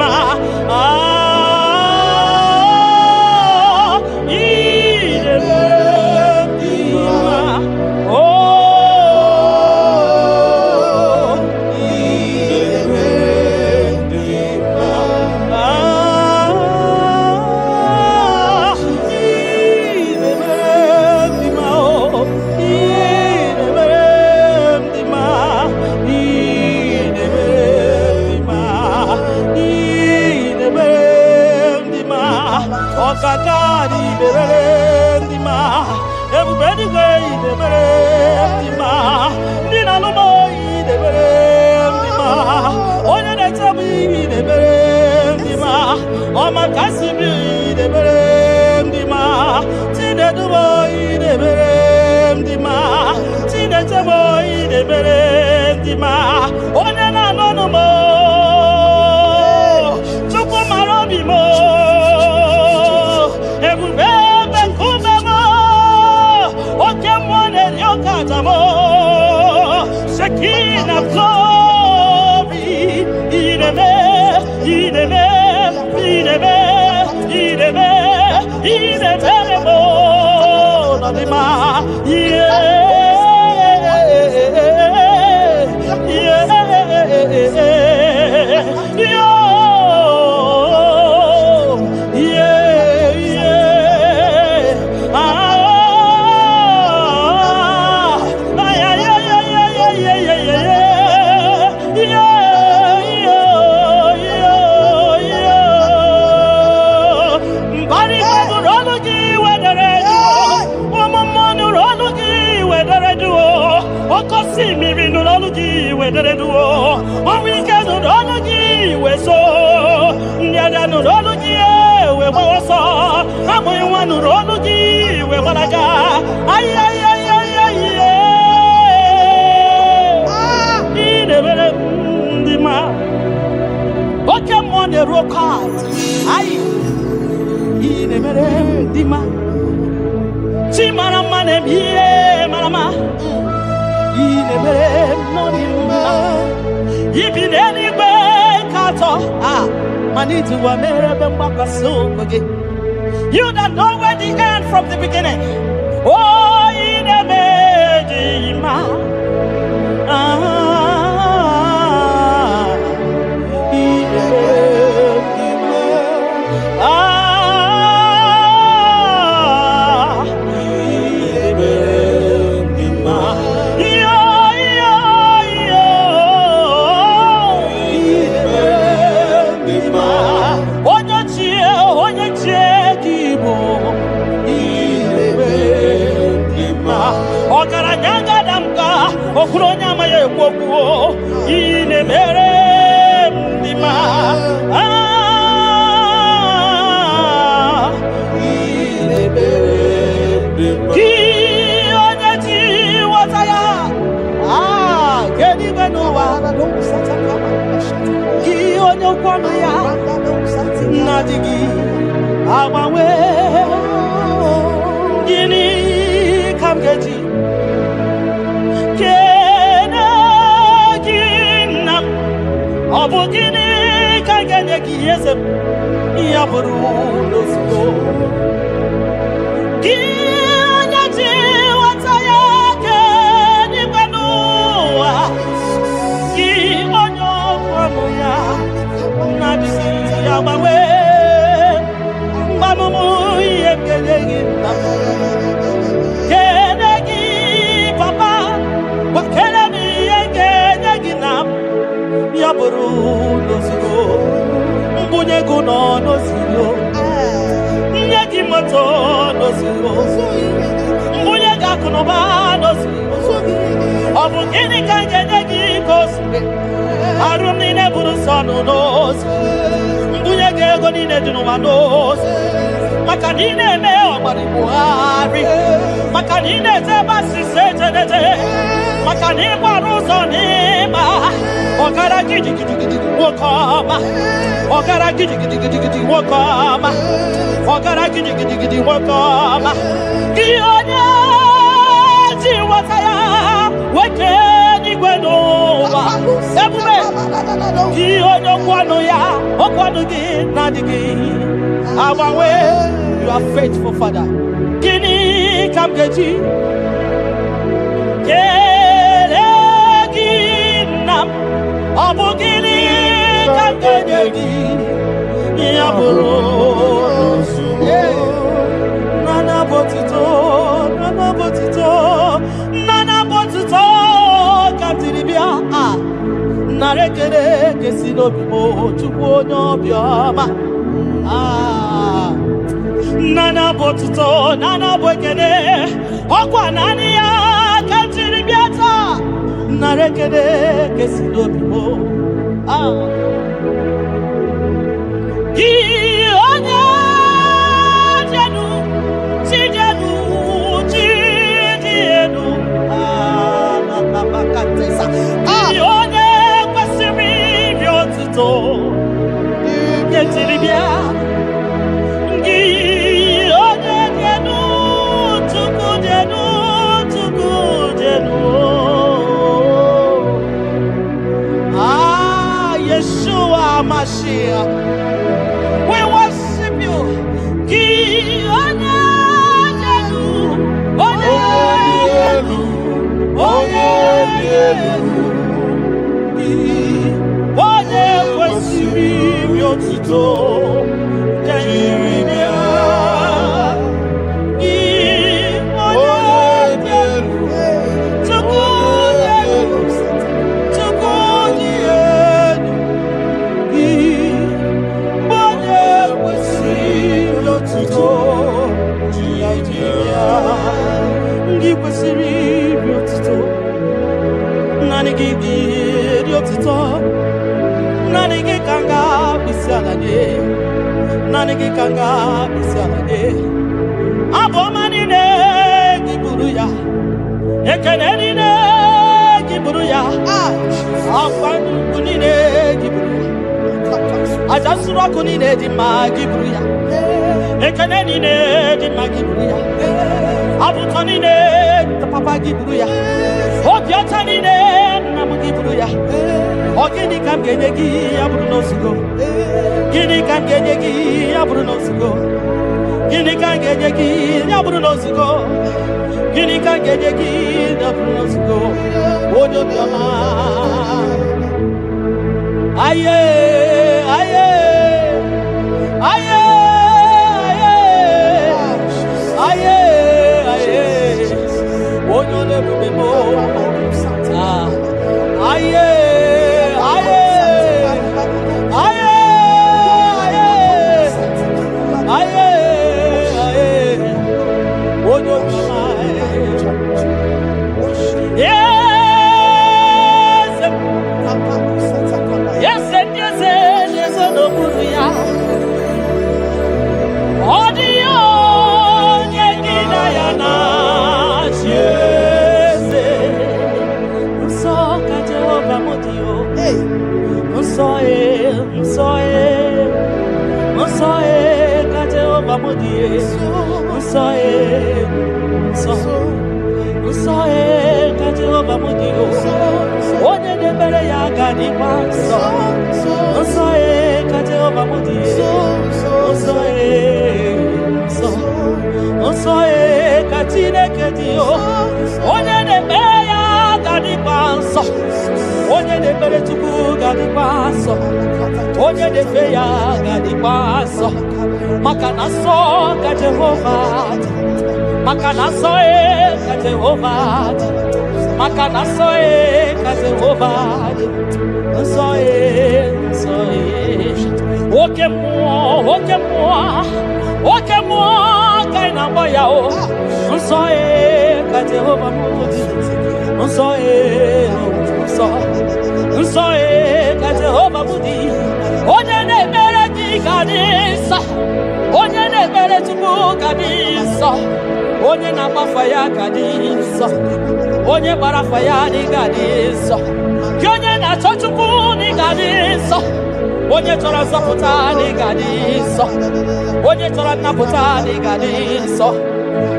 You don't know where the end from the beginning. Oh, in a onye amaghị ekwu okwu ihe na-emere ndị ma gị onye ji ghọta ya kedu n'ụwa gị onye okwu ọnụ ya na-adịghị agbanwe gịnị ka m ga-eji kene gị nna m ọ bụ gịnị ka m ga-enye gị eze m ya bụrụ n'ozugbo gị onye ji ghọta ya kedu n'ụwa gị onye okwu ọnụ ya na-adịghị agbanwe mgbanụmụ ihe m ga-enye gị nna m kene gị papa kene m ihe ga-enye gị na m ya bụrụ n'ozugbo mbunye gị nọ n'ozugbo nye gị moto n'ozugbo mbunye gị akụnụba n'ozugbo ọ bụ gịnị ka m ga-enye gị ka o siri arụ m niile bụrụ sọ nụ n'ozi mbunye gị ego niile dị n'ụwa n'ozi maka na ị na-eme ọgbara Buhari maka na ị na-ete ebe asịsị ejedede maka na ịgbara ụzọ n'ịgba ọgara gidigidigidi nwoke ọma ọgara gidigidigidi nwoke ọma ọgara gidigidigidi nwoke ọma gị onye ji ghọta ya nwoke n'igwe n'ụwa ebube gị onye okwu ọnụ ya okwu ọnụ gị na-adịghị agbanwe. You are faithful, Father. Gịnị ka m ga-eji kele gị nna m ọ bụ gịnị ka m ga-enye gị ya bụrụ nana botito ka m tiri bịa nara ekele kesi n'obi m Chukwu onye obiọma nana botito nana bụ ekele ọkwa naanị ya ka m tiri bịa taa nara ekele kesi n'obi m gị onye jenu chijenu chijienu gị onye kwesịrị iri otuto nke tiri bịa gị onye jenu Chukwu jenu Yeshua Mashiach, we worship you. Gị onye jenu onye kwesịrị iri otuto nke iri bịa gị onye jenu Chukwu jenu onye kwesịrị otuto gị kwesịrị iri otuto naanị gị iri otuto naanị gị ka m ga-akpịsị ala gị naanị gị ka m ga-akpịsị ala gị abụ ọma niile gị buru ya ekele niile gị buru ya akwa nnukwu niile gị buru ya aja nsuru ọkụ niile dị mma gị buru ya ekele niile dị mma gị buru ya abụ ụtọ niile papa gị buru ya obi ọcha niile nna m gị buru ya ọ gịnị ka m ga-enye gị ya bụrụ n'ozugbo gịnị ka m ga-enye gị ya bụrụ n'ozugbo gịnị ka m ga-enye gị ya bụrụ n'ozugbo gịnị ka m ga-enye gị ya bụrụ n'ozugbo onye obiọma aye aye aye aye aye onye ole-ebube m aye aye aye aye aye onye obiọma Onye na mafaya kadisa, onye barafaya ni kadisa, onye na chochuku ni kadisa, onye chora zaputa ni kadisa, onye chora naputa ni kadisa,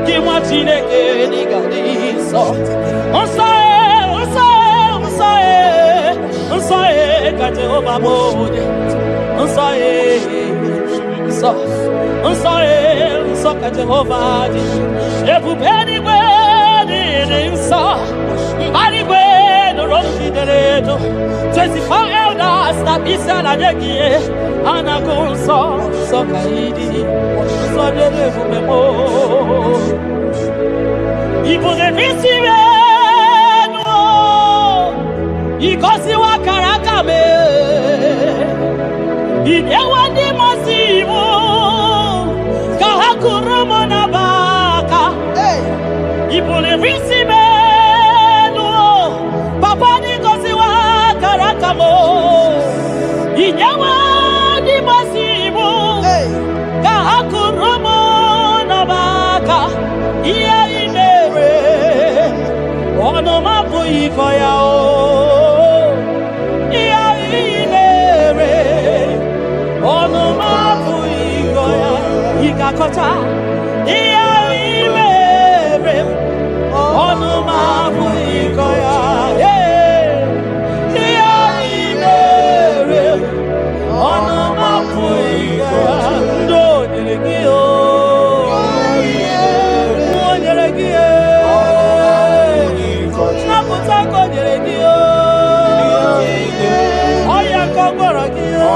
kimwa Chineke ni kadisa. Unsae ka Jehova moje, unsae ka Jehova di. Ebubeni gwe insa, mbali gwe no roshi dereto. 24 elders na bisa na jegie, anakunso so kaidi, so derefu memo. Ibu de visibe. Ikosi wa karakame Idewa di masimu Kahakurumo na baka Ipule visi menu Papa ni kosi wa karakamo Idewa di masimu Kahakurumo na baka Iya imere Ono mapu ikoyao Kota iya imere onu mabu ikoya iya imere onu mabu ikoya ndo nyelegio nakuta ko nyelegio oya ko gorogio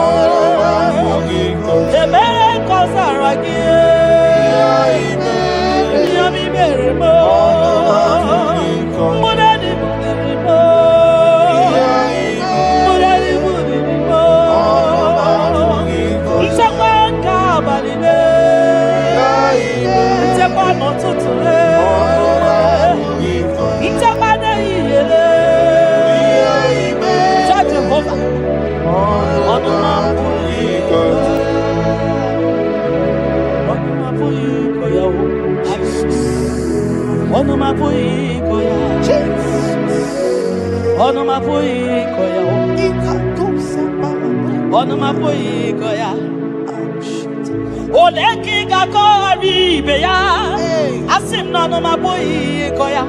emere ko saragio Ono mapuiko ya Ono mapuiko ya Ono mapuiko ya Oleki kako aribe ya Asim no ono mapuiko ya.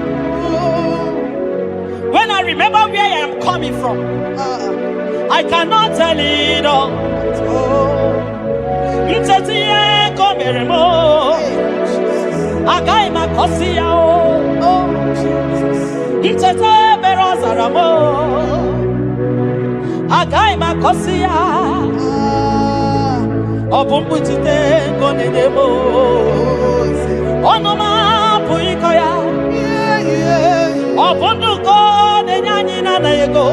When I remember where I am coming from, I cannot tell it all. Mtetiye komeremo Agai makosi yao Mtete berozaramo Agai makosi ya Obumbu jite konenemo Onoma puiko ya Obundu konenyanyi na yego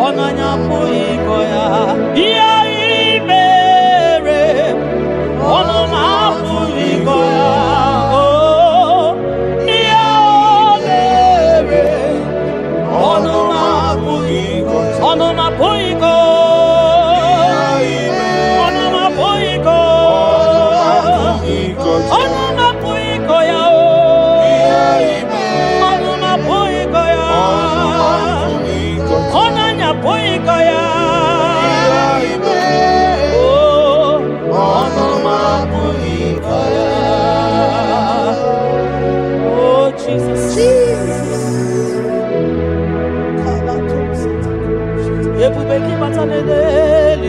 Onanya puiko ya Iya imere Onoma puiko ya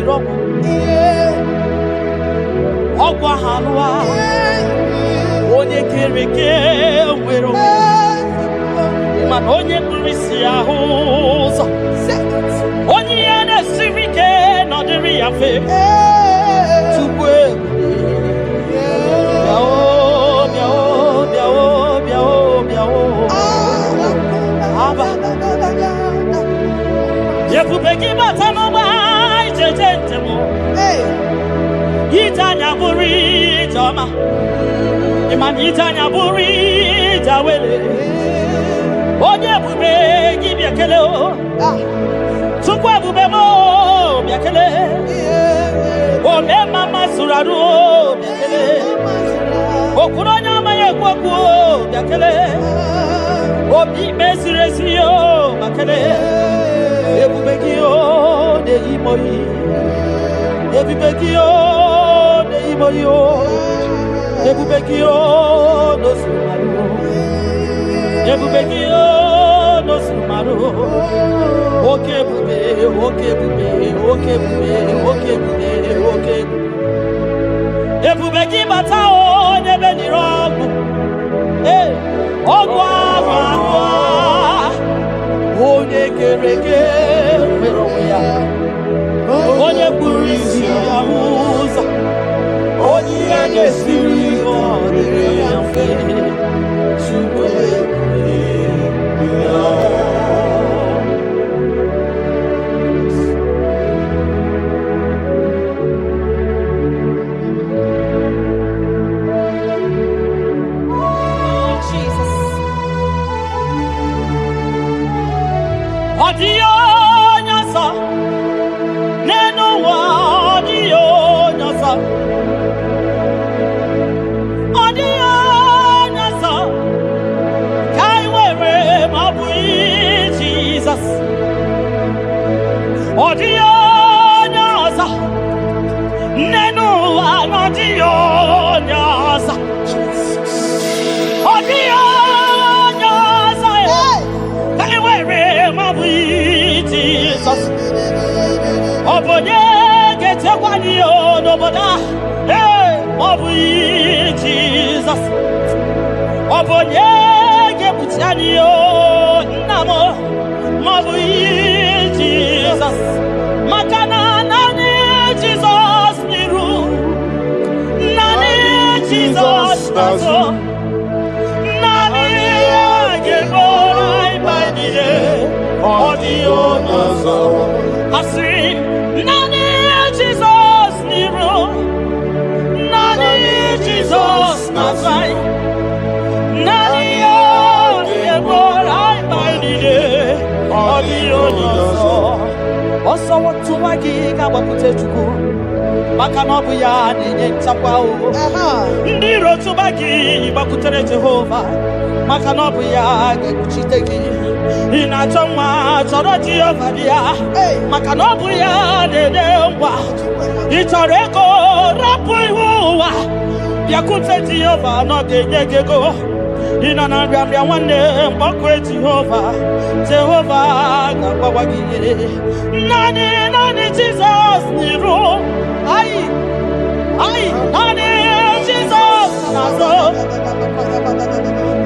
rock. Ogwa hanwa. Onye kereke wero. Man onye kurisi ahuza. Onye ene sirike no diri afe. Tukwe. Yekubeki batano bai jetentemo. Yitanya buri jama. Imam yitanya buri jawele. Oye bube gibiakele o. Tukwa bube mo biakele. Ome mama suradu biakele. Okuronya maye kwaku biakele. Obi mesiresiyo makele. Ebubekio de imoyi. Ebubekio de imoyo. Ebubekio no sumaru. Ebubekio no sumaru. Oke bube, oke bube, oke bube, oke bube, oke bube. Ebubeki batao nebe ni rogu. Ogwa wanwa. Onye kereke wero ya. Onye kurisi ya uza. Onye ane siri odere ya fe. Chukwe ya. Odio nyasa, neno wa odio nyasa, odio nyasa, kai wewe mabui Jesus, odio nyasa, neno wa odio nyasa, odio nyasa, kai wewe mabui Jesus. Obonye gete kwani onoboda. Hey, mabui Jesus. Obonye gebutiani o namo. Mabui Jesus. Makana nani Jesus niru. Nani Jesus nazo. Nani agebora ibaidije. Odio nazo. Asi nani Jesus niru. Nani Jesus nazai. Nani agebora ibaidije. Odio nazo. Oso watu wagiga wakute chuku. Maka nobu ya nenye chakwa o. Ndiro tubagi wakutere Jehova. Maka nobu ya gekuchitegi. Inachoma choro Jehova dia. Maka nobu ya dede mwa. Itoreko rapu ihuwa. Yakute Jehova no gengego. Inana biambia wane mbokwe Jehova. Jehova gabawagire. Nani Jesus niru. Ai nani Jesus nazo.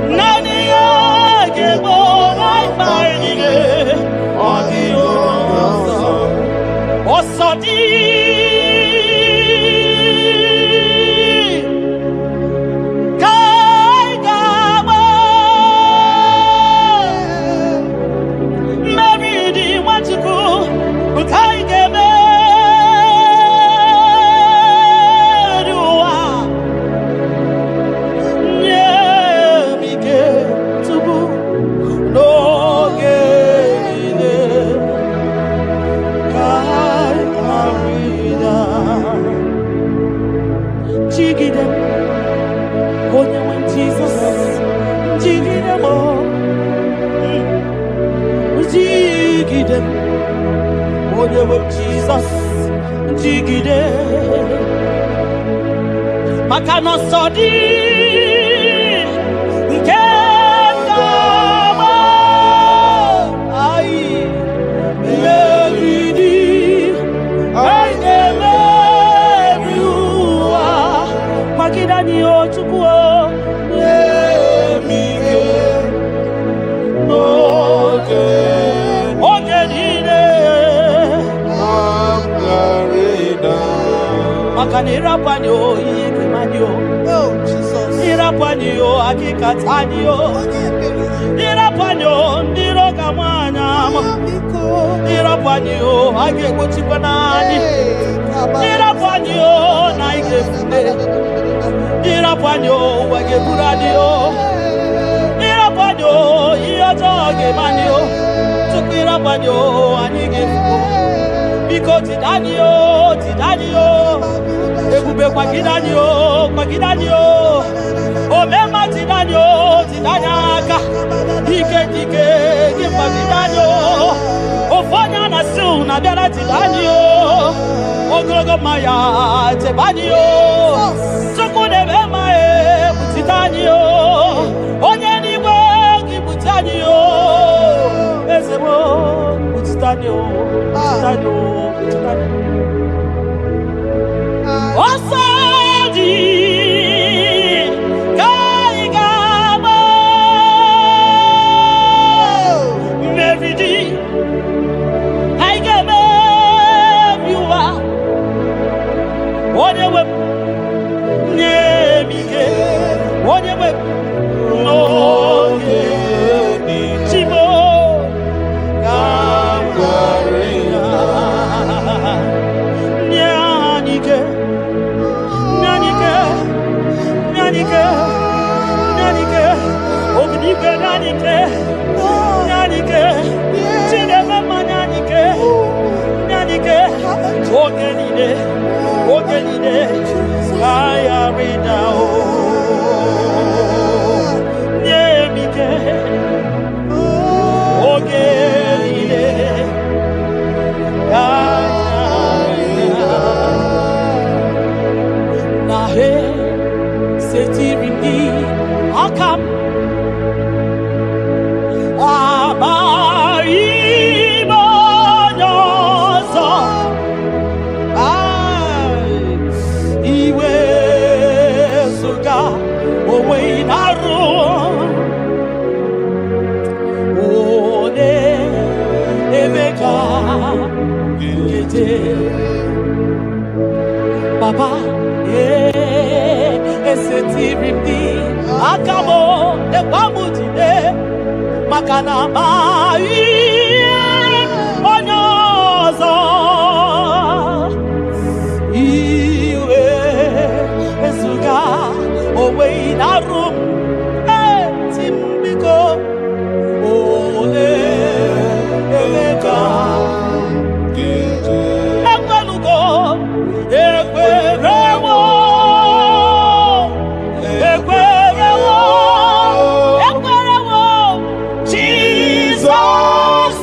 Nani agebo ibaidile. Odio nazo. Osodi. Jesus, jigide, makano sodi, kengama, ai, melidi, ai. makanira panyo yekemanyo Oh, Jesus. ira panyo akikatanyo ira panyo ndiro kamanya ira panyo akekuchikonani ira panyo naikefune ira panyo wakeburadio ira panyo iyotoge manyo tukira panyo anyigefuko biko tidanyo ebube kwagidanyo omema tidanyaka dike gimba tidanyo ofonya na siu na bịara tidanyo ogologo maya tebanyo chukwu nebe ma ebu tidanyo onye n'igwe gị bụ tidanyo ezebo bụ tidanyo Osadi Kaigama Mevidi Kaigama Biwa Onewe Nemige Onewe Noge Chimo Kamgarina Nyanike Nyanike, Obinike, Nyanike, Chinema Nyanike, Ogenide, Kaya Ridao, Nyemike, Ogenide, Nahe. Setiringi akam abaimonozo iwe suga owe inaru one emeka gete Baba Esetirindi akamo ekwamutide makana mai onyozo iwe esuga owe inarum timbiko ole emeka ekwelugo ekwerewo Jesus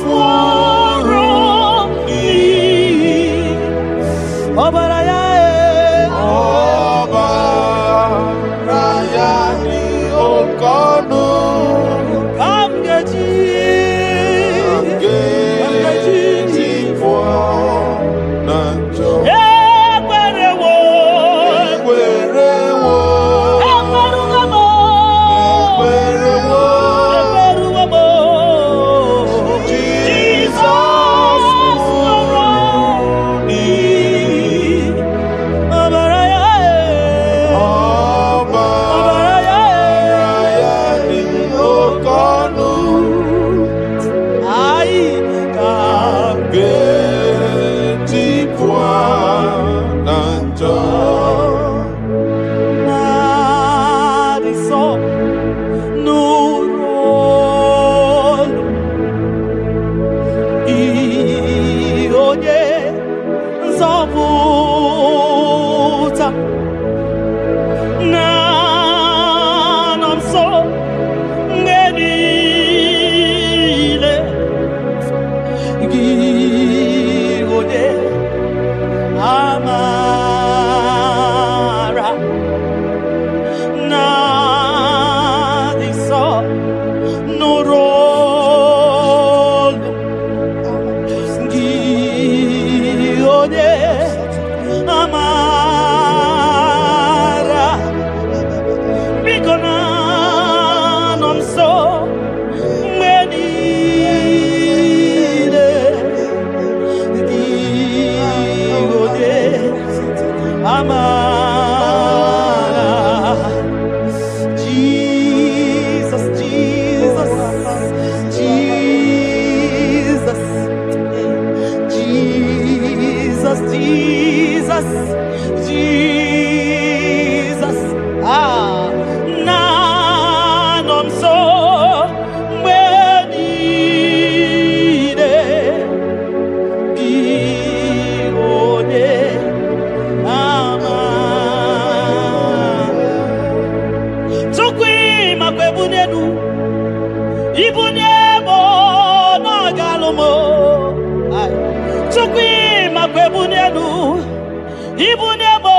Ibunemo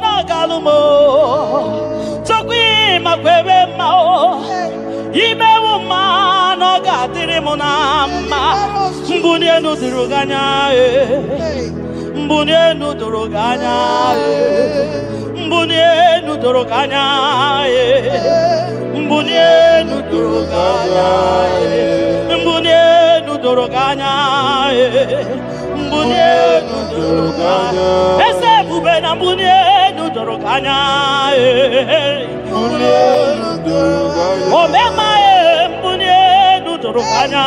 na galumo. Chokwi makwebe mao. Imewu ma no gatiri munama. Mbunye nuduruganya. Mbunye nuduruganya. Mbunye nuduruganya. Mbunye nuduruganya. Mbunye nuduruganya. Mbunye nuduruganya. Ese bube na mbunye nuduruganya. Mbunye nuduruganya. Omema mbunye nuduruganya.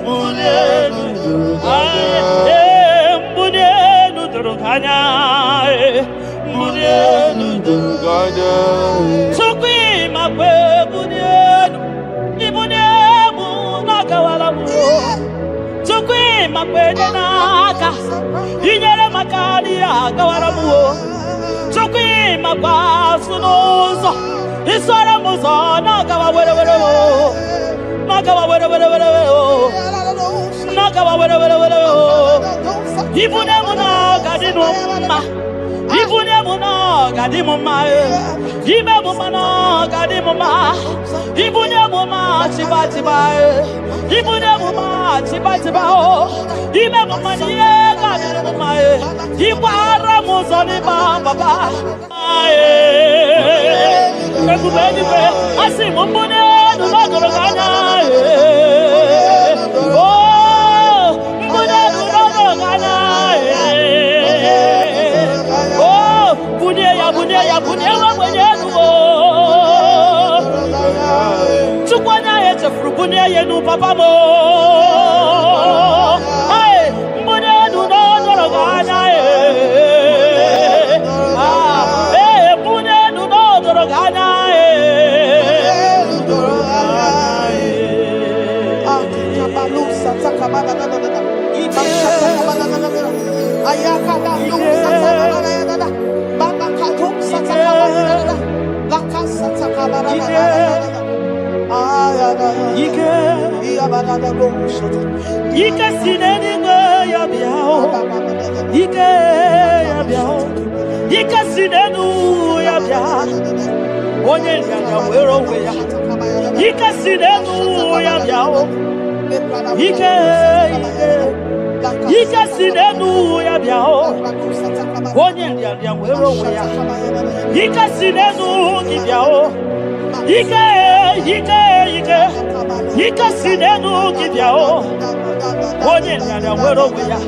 Mbunye nuduruganya. Mbunye nuduruganya. Mbunye nuduruganya. Sokwi makwe mbunye. Ibunye mu nakawala mu. Sokwi makwe naka. Inyere makani akawala mu. Sokwi makwa sunozo. Isora muzo nakawa were were wo. Nakawa were were were wo. Nakawa were were were wo. Ibunye mu nakadinu ma. Ibunye mu nakadimu ma. Ibe mu ma nakadimu ma. Ibunye mu ma chiba chiba. Ibunye mu ma chiba chiba o. Ibe mu ma niye kadimu ma. Ibara mu zoni ba baba. Ekubeni pe asi mu mbunye nuduruganya. Oh, mbunye nuduruganya. Oh, bunye ya wa bunye nuo. Chukwanya ye chefru bunye ye nu papa mo. Hey, mbunye nuduruganya. Mbunye nuduruganya. Ike sineni ya biao. Ike ya biao. Ike sinenu ya biao. Onye nyanya wero weya. Ike sinenu ya biao. Ike sinenu ya biao. Onye nyanya wero weya. Ike sinenu ki biao. Ike sinenu ki biao. Onye nyanya wero weya.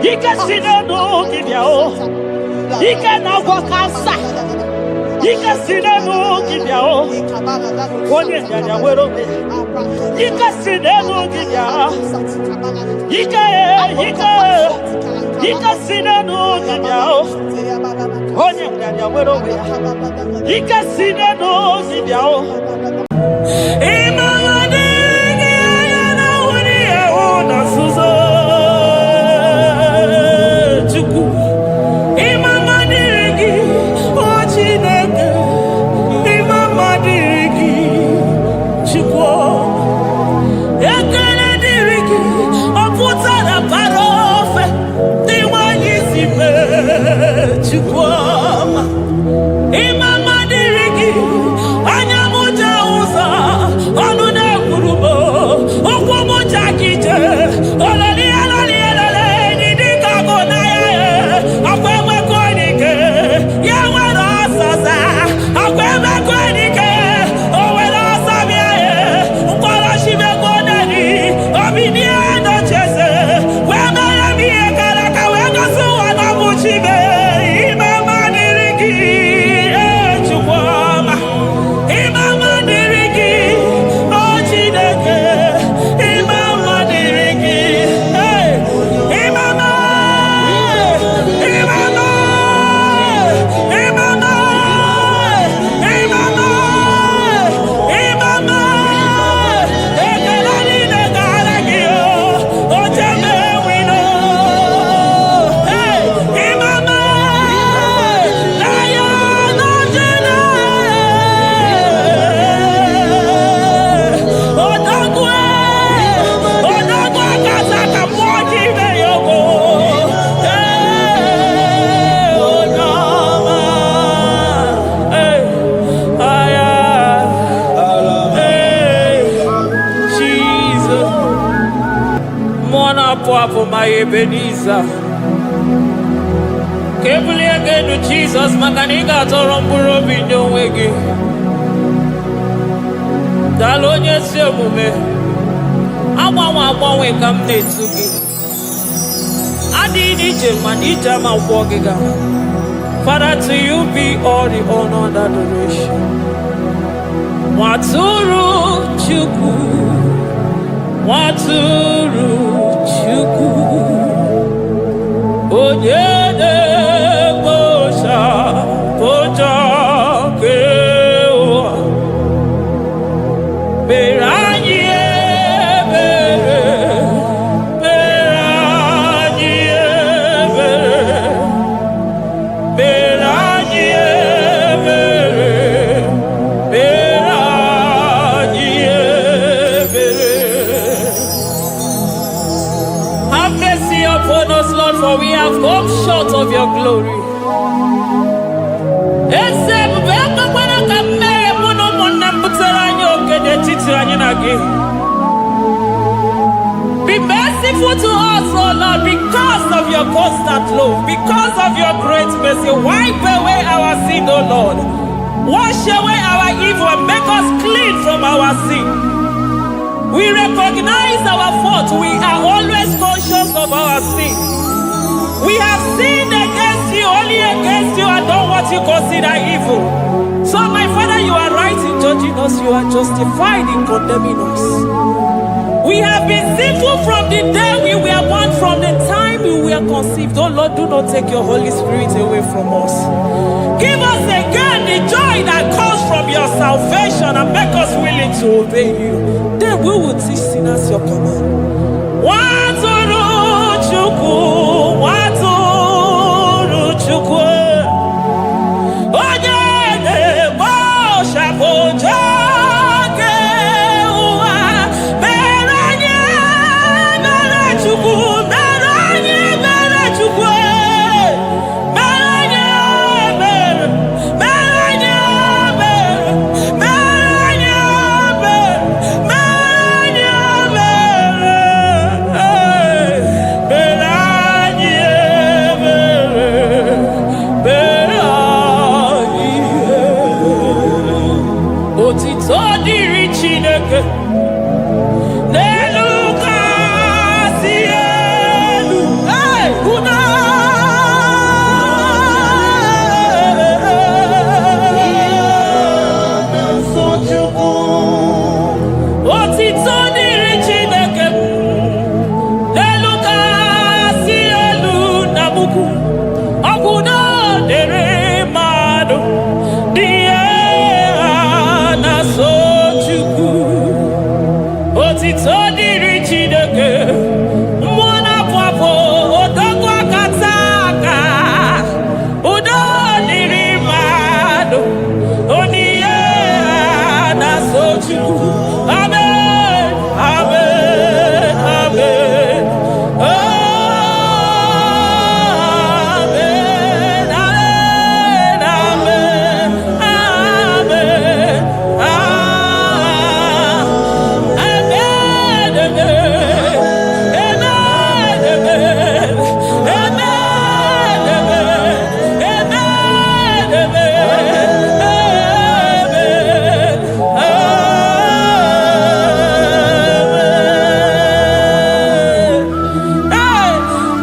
Ike sinenu ki biao. Ike na wakasa. Ike sinenu ki biao. Onye nyanya wero weya. Ike sinenu ki biao. Ike sinenu ki biao. Onye nyanya wero weya. Ike sinenu ki biao. Imama dirigi, anyamuja uza, na-apụ ma Ebenezer. Ka ebulie gị elu Jizọs maka na ị ga-atọrọ mkpụrụ obi ndị onwe gị. Daalụ onye ezi omume. Agbanwe ka m na-etu gị. Adịghị n'ije mana ije ama gwọ gị ga. Father, to you be all the honor and adoration. Nwatụrụ Chukwu, Nwatụrụ Chukwu, onye na-ekpocha kpocha ke ụwa, mere anyị ebere, mere anyị ebere, mere anyị ebere, mere anyị ebere. Have mercy upon us, Lord, for we have come short of your glory. Be merciful to us, oh Lord, because of your constant love, because of your great mercy. Wipe away our sin, oh Lord. Wash away our evil and make us clean from our sin. We recognize our fault. We are always conscious of our sin. We have sinned against you, only against you, and done what you consider evil. So, my Father, you are right in judging us. You are justified in condemning us. We have been sinful from the day we were born, from the time we were conceived. Oh Lord, do not take your Holy Spirit away from us. Give us again the joy that comes from your salvation and make us willing to obey you. Then we will teach sinners your command. Nwatụrụ Chukwu, Nwatụrụ Chukwu, onye na-ekpocha kpocha ke ụwa, mere anyị ebere Chukwu, mere anyị ebere Chukwu, mere anyị ebere, mere anyị ebere, mere anyị ebere, mere anyị ebere. Otito dịrị Chineke n'elu kasị elu. Una otito dịrị Chineke n'elu kasị elu na buku. Ọbụna dịrị mmadụ dị na-so Chukwu. Otito dịrị Chineke, mmụọ na-apụ apụ, odogwu akata aka. Udo dịrị mmadụ, onyinye na-so Chukwu. Amen, amen, amen. Amen, amen, amen, amen,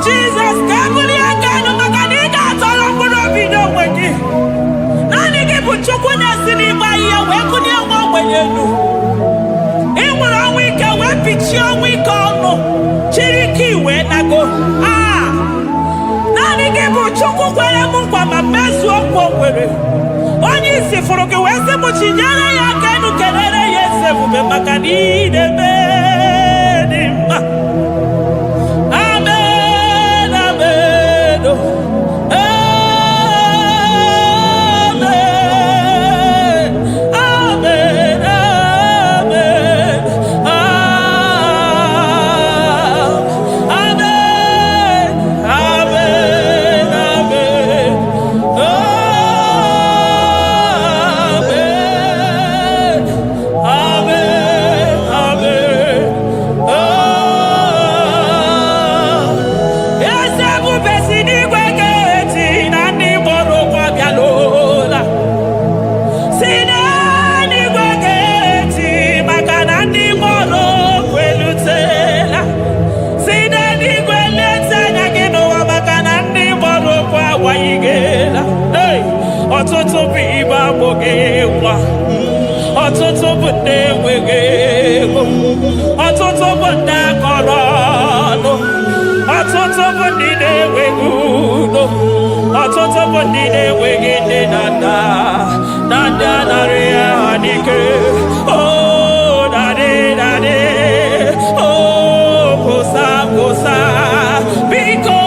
Jesus, kabuli agano maka na ị ga-atọrọ mkpụrụ obi n'onwe gị. Naanị gị bụ Chukwu na-esi n'ịgba ihe wee kụnye nwa ogbenye elu. Ị nwere ọnwụ ike wee pichie ọnwụ ike ọnụ, chiri ike iwe nago. Naanị gị bụ Chukwu kwere m nkwa ma mezuo nkwa o kwere. Onye isi fụrụ gị wee sị m chinyere ya aka enu, kelere ya eze ebube maka na ị na-eme dị mma. Amen, amen, oh. Amen, amen, amen, amen, amen, amen, amen, amen, amen. ọtụtụ bụ ndị enweghị ego, ọtụtụ bụ ndị akọrọ ọnụ, ọtụtụ bụ ndị na-enweghị udo, ọtụtụ bụ ndị na-enweghị nne na nna, na ndị anarị ya n'ike. Oh, daddy, daddy, oh, gosa, gosa, biko.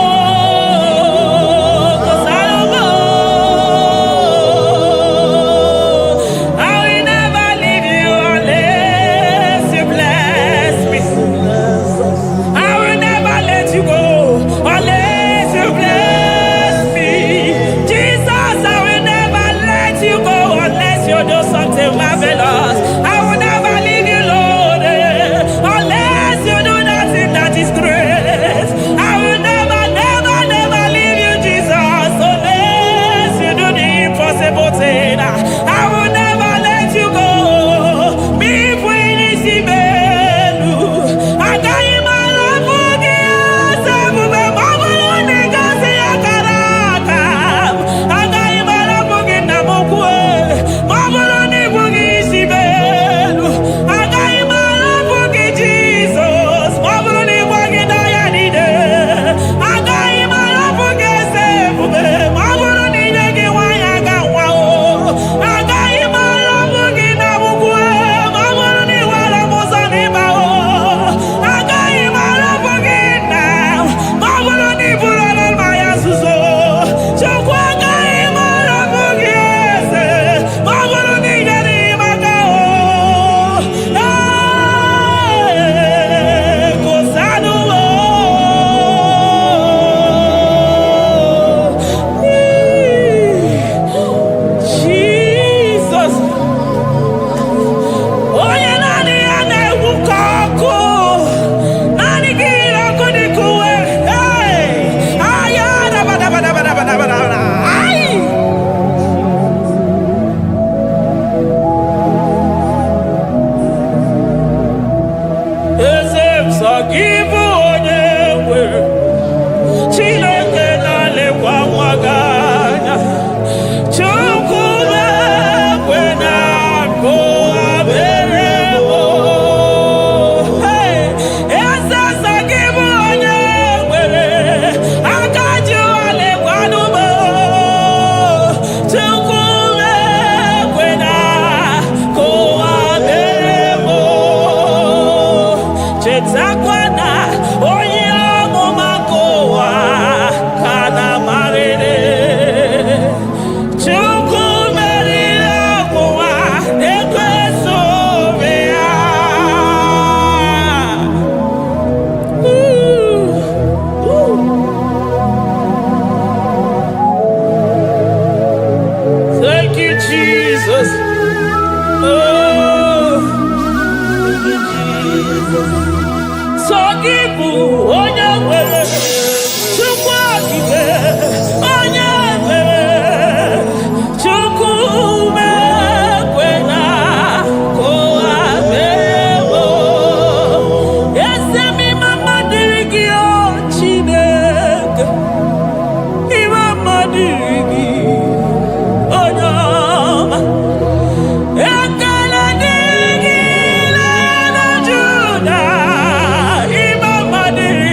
Judah, Imam Madiri.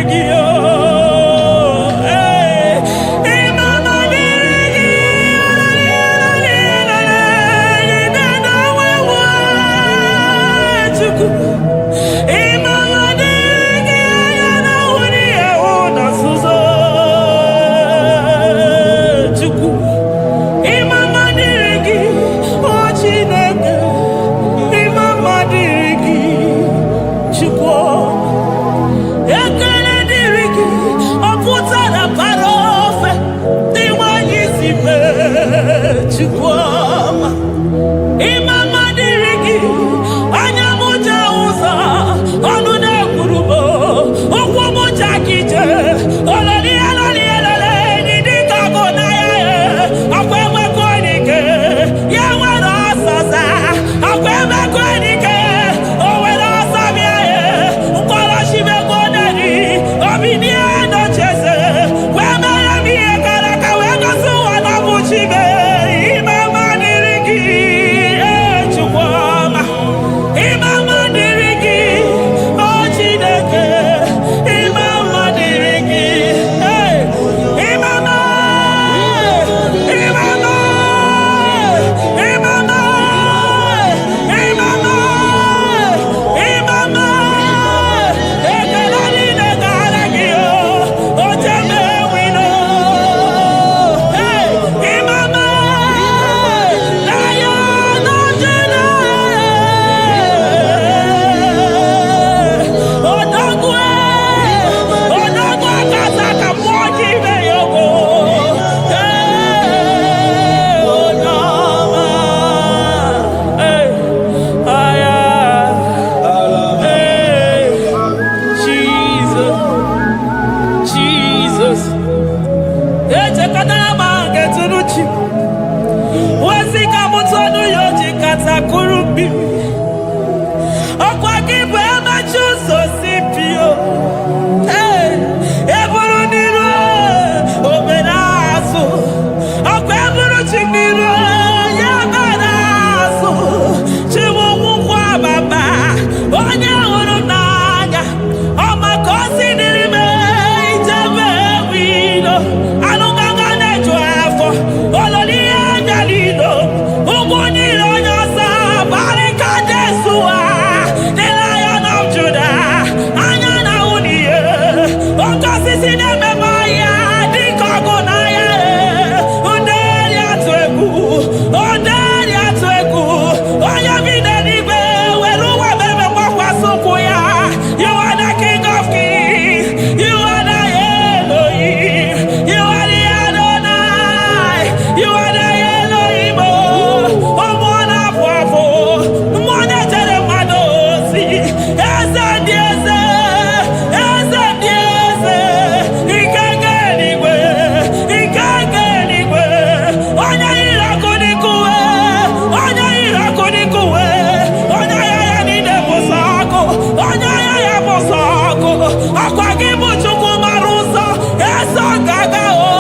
akwa gị bụ Chukwu mara ụzọ eso gaga o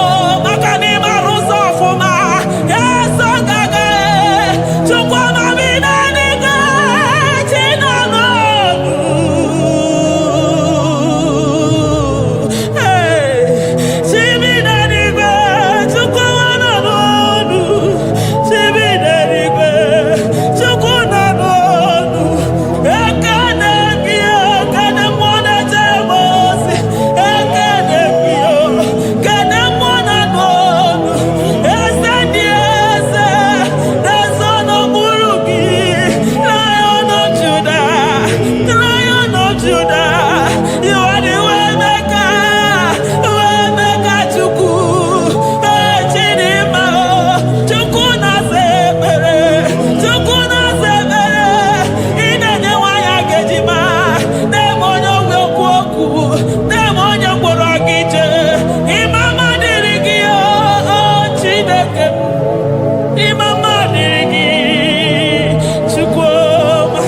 maka na ị mara ụzọ ọfụma eso gaga Chukwu amabi n'eluigwe chi nọ n'ọnụ chi bi n'eluigwe Chukwu nọ n'ọnụ chi bi n'eluigwe Chukwu nọ n'ọnụ ekene gị ekene mmụọ na-eche ozi ekene gị ekene mmụọ na n'ọnụ eze dị eze na-eso n'okpuru gị Lion of Judah Lion of Judah you are the way maker Chukwu Chidimma Chukwu na-aza ekpere Chukwu na-aza ekpere ị na-enye nwanyị agejima na-eme onye ogwe okwu okwu na-eme onye mkpọrọ gị jee ime ama dịrị gị o Chineke ime ama dịrị gị Chukwuma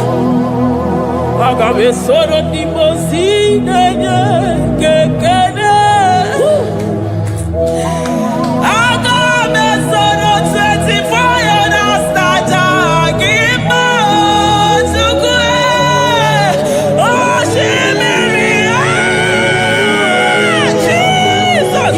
aga m esoro ndị mozi na-enye gị ekele aga m esoro 24 years na-aja gị mma Chukwu osimiri Jesus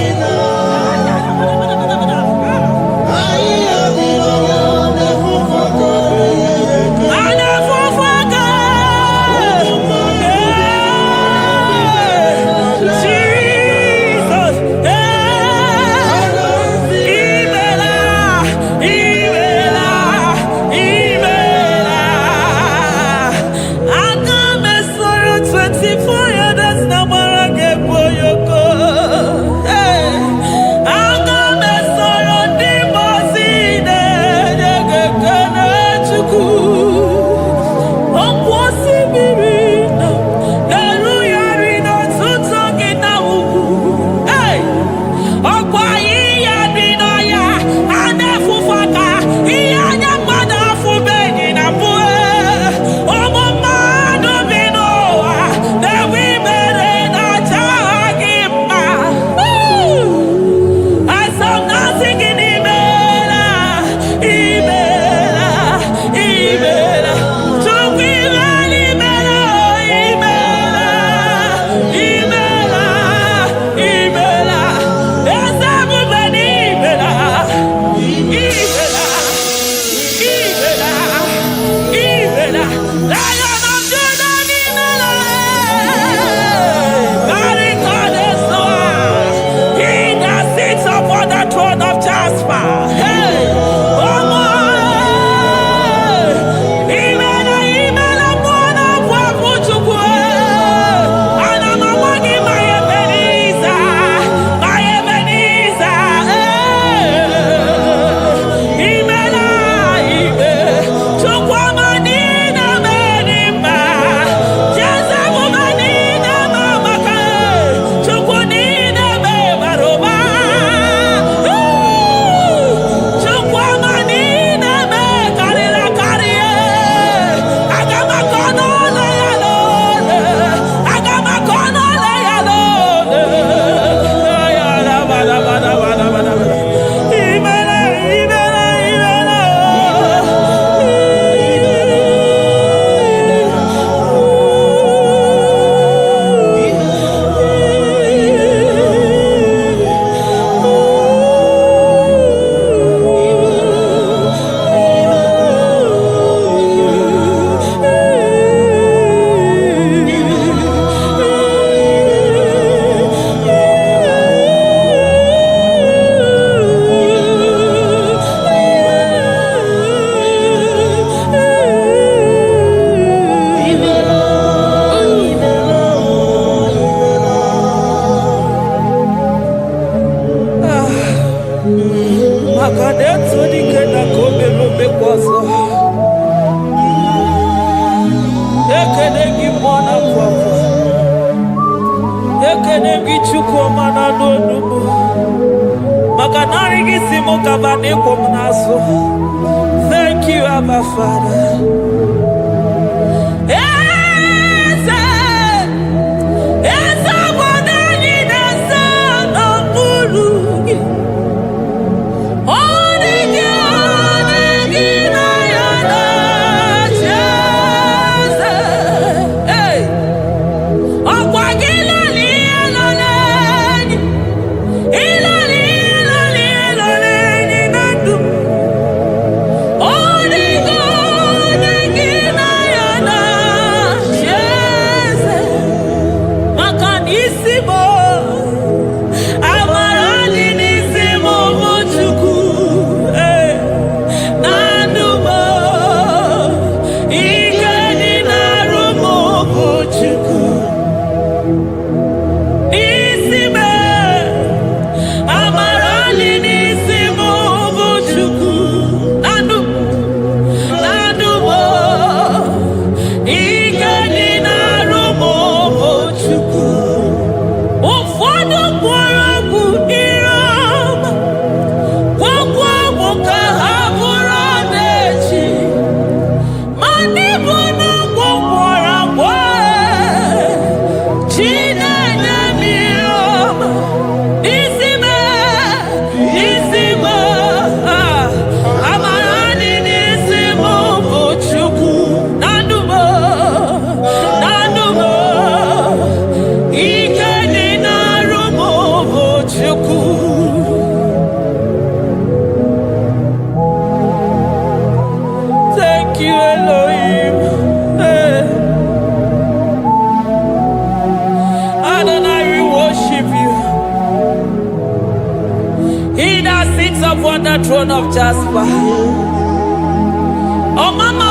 Thank you, Abba Father. Upon the throne of Jasper. Oh, Mama,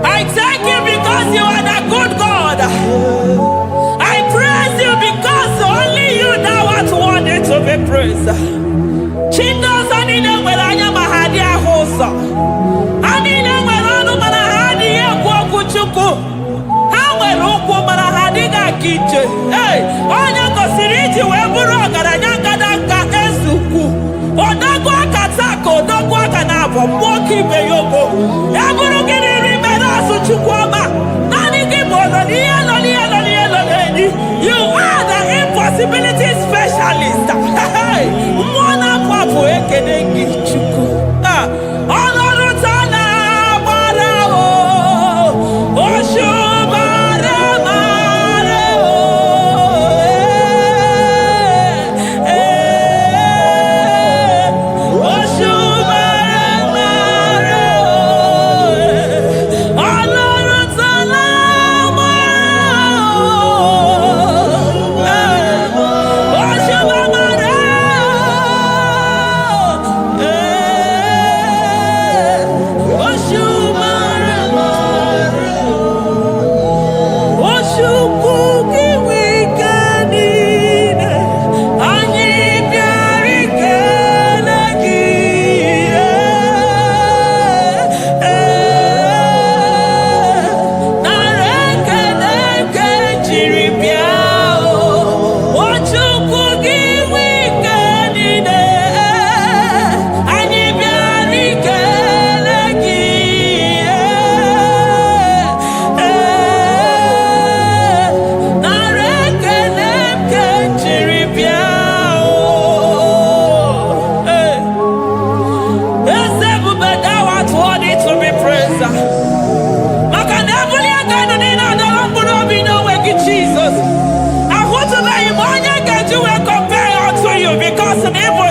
I thank you because you are the good God. I praise you because only you now are worthy to be praised. Chindos anina welanya mahadia hosa. Anina welanu manahadi kwa kuchuku. Hawe ruku manahadi ga kiche. Hey, onya kosiriti weburu garanyanga danga esuku. Odagwa katako, odagwa kanabo, moki beyoko. Eburu kiniri menasu chukwama. Nani kibono nielo. You are the impossibility specialist. Hey, mwana papu ekenengi chuku. Olorutana marao, oshubara marao.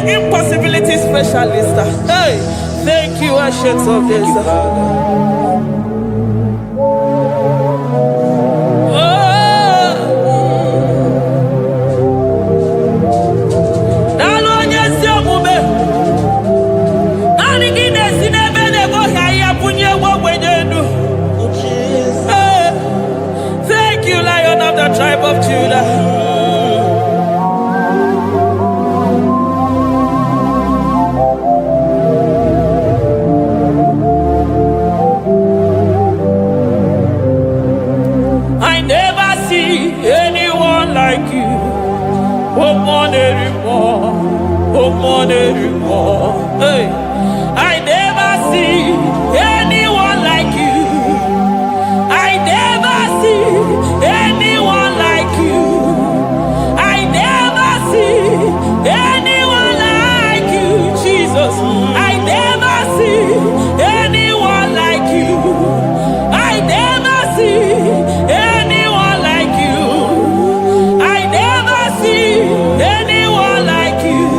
Impossibility specialist. Hey, thank you, Ancient of Days. Thank you, Lion of the tribe of Judah. Hey, I never see anyone like you. I never see anyone like you. I never see anyone like you, Jesus. I never see anyone like you. I never see anyone like you. I never see anyone like you.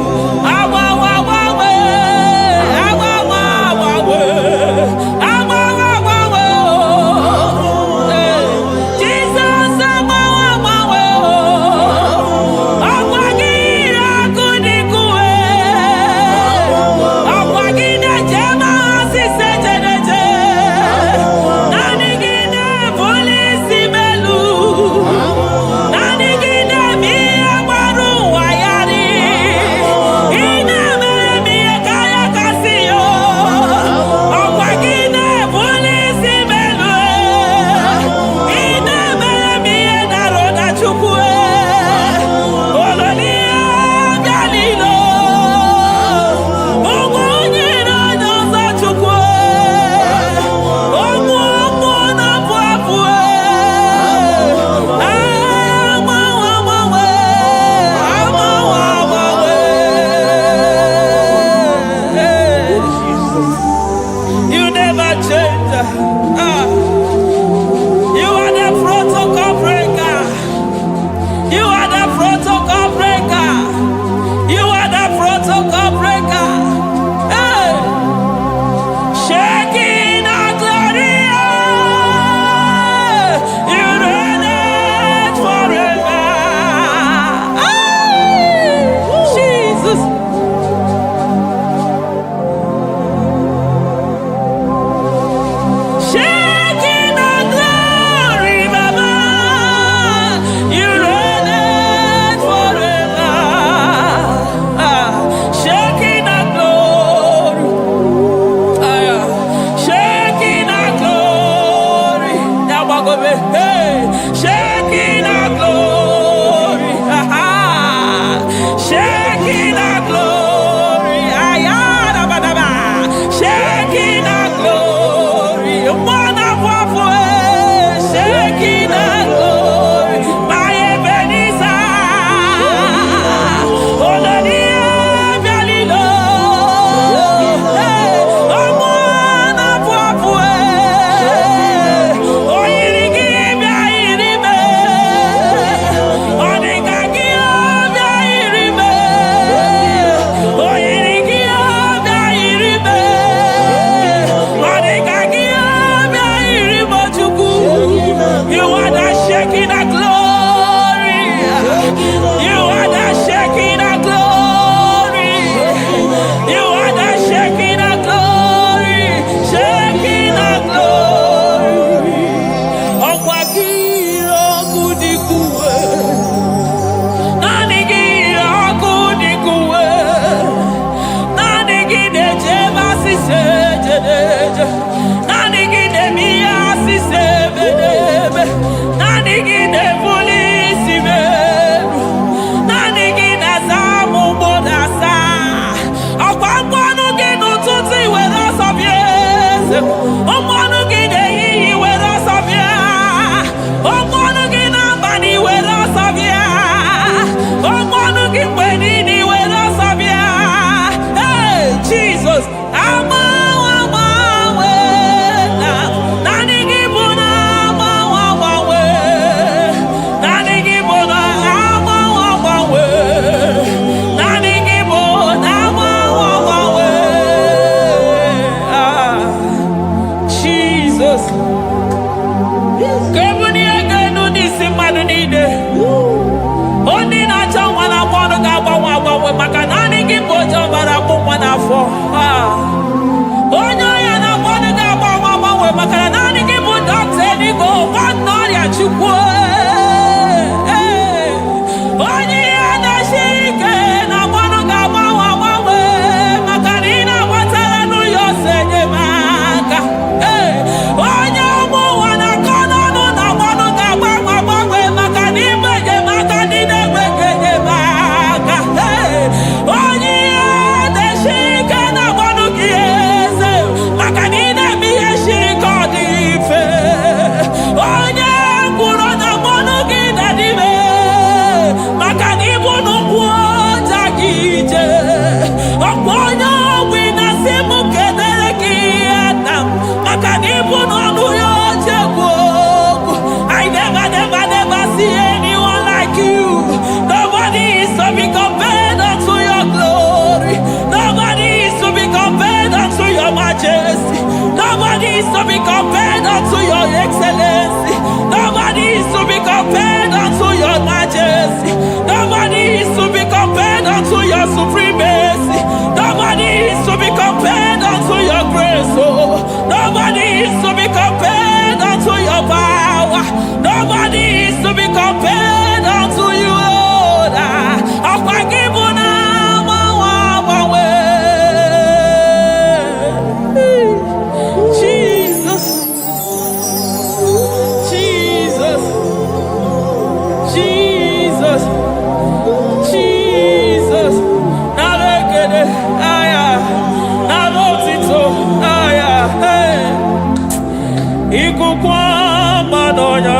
is to be compared unto your excellency. Nobody is to be compared unto your majesty. Nobody is to be compared unto your supremacy. Nobody is to be compared unto your grace. Oh, nobody is to be compared unto your power. Nobody is to be compared unto you, Lord. Jesus, Jesus, Jesus, Jesus. Nalegede, aya, nalotito, aya, hey. Ikukwa madonya,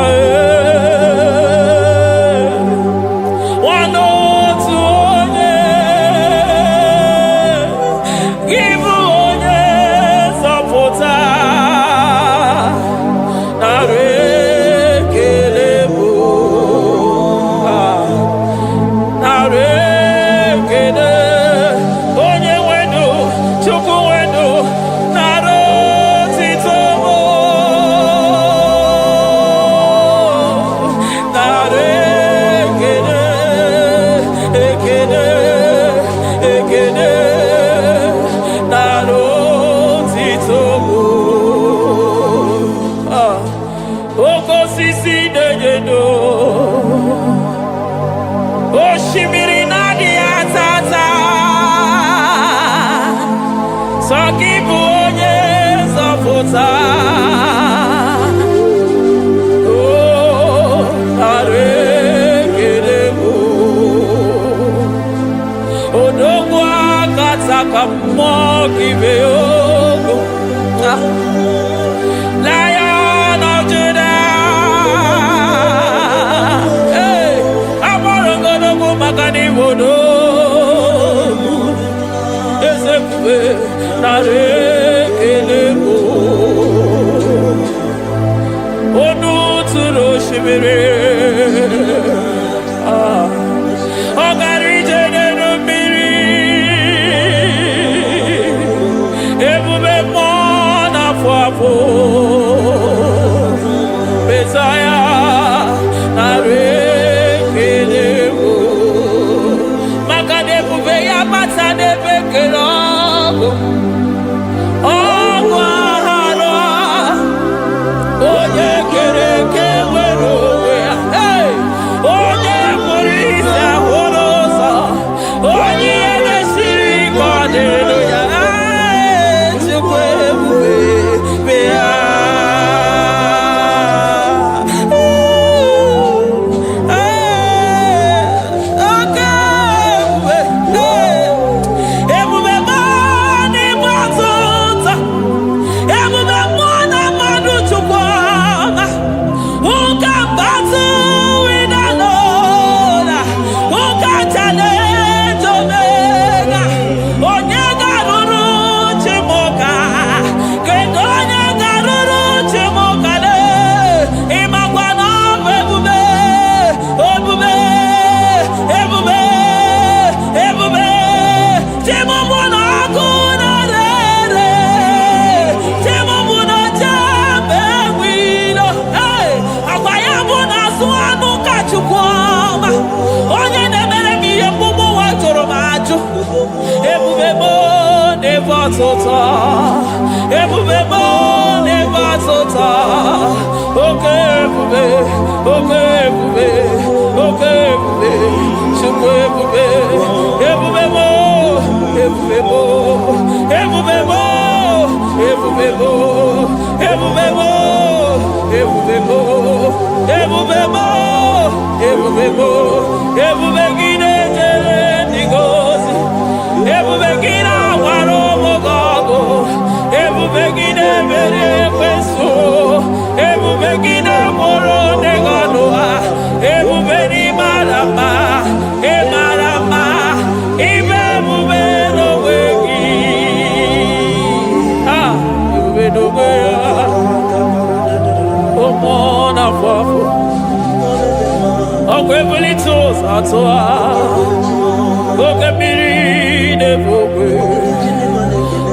Lion of Judah, hey, I'm gonna go Makani Wodo, Ezekiel, Narekelebo, Onu Turo Shibere, Messiah, Narekelebo, Makadebu Veya Matane Bekelabo, Ogwahara, Oye Kereke Weroya, hey, Oye Morisa Worosa, Oye Nesiri Kodeloya, Chukwebu Veya.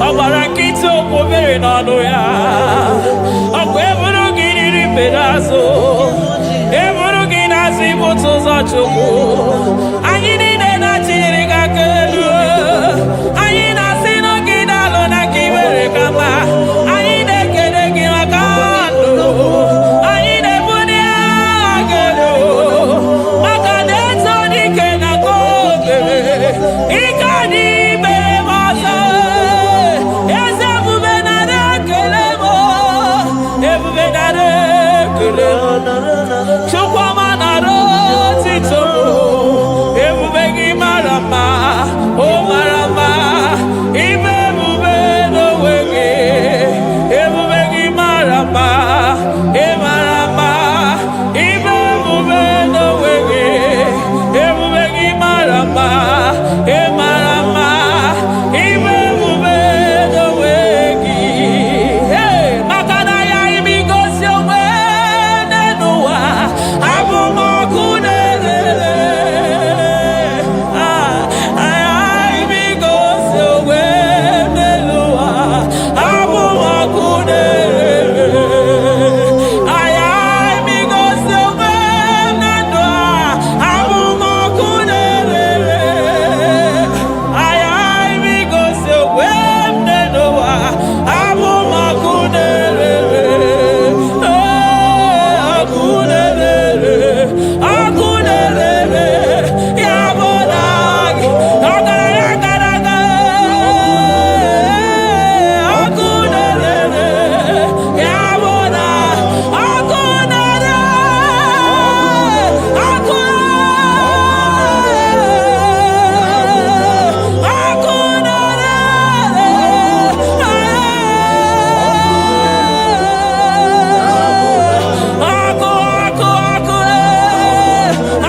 Abarakito povere nano ya. n'azụ eburu gị n'azụ ibute ụzọ Chukwu anyị niile na-achịrị gị aka elu anyị na-asị n'oge na-alụ na ka iwere ka mma anyị na-ekele gị maka ndụ anyị na-ebuli agha elu maka na eto dike na ka obere ike dị mere m ọzọ eze ebube nara ekele m ebube nara ekele Chukwuma nara otito ebube gị mara mma o mara mma ibe ebube n'onwe gị ebube gị mara mma ị mara mma ibe ebube n'onwe gị ebube gị mara mma ị mara mma ibe ebube n'onwe gị maka na ya ibigosi onwe n'ụwa abụmọkụ na-elele ibigosi onwe n'ụwa abụmọkụ na-elele ibigosi onwe na ndụ abụmọkụ na-elele ibigosi onwe n'ụwa abụmọkụ na-elele ọkụ na-elele ya bụ na gị ọgaranya gara aga ọkụ na-elele ya bụ na ọkụ na-elele ọkụ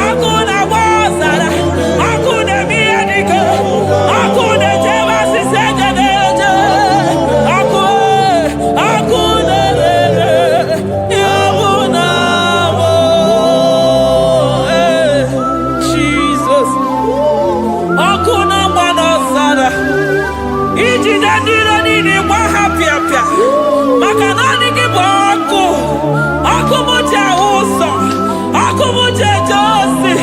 ọkụ na-agba ọzara ọkụ na-eme ihe dike ọkụ na-ejebe asịsị egede eje ọkụ na-elele ya bụ na bụ Jizọs ọkụ na-agba n'ọzara ijide ndị iro niile gba ha pịapịa maka na ọ dị gị bụ ọkụ ọkụ m ji ahụ ụzọ ọkụ m ji eje ozi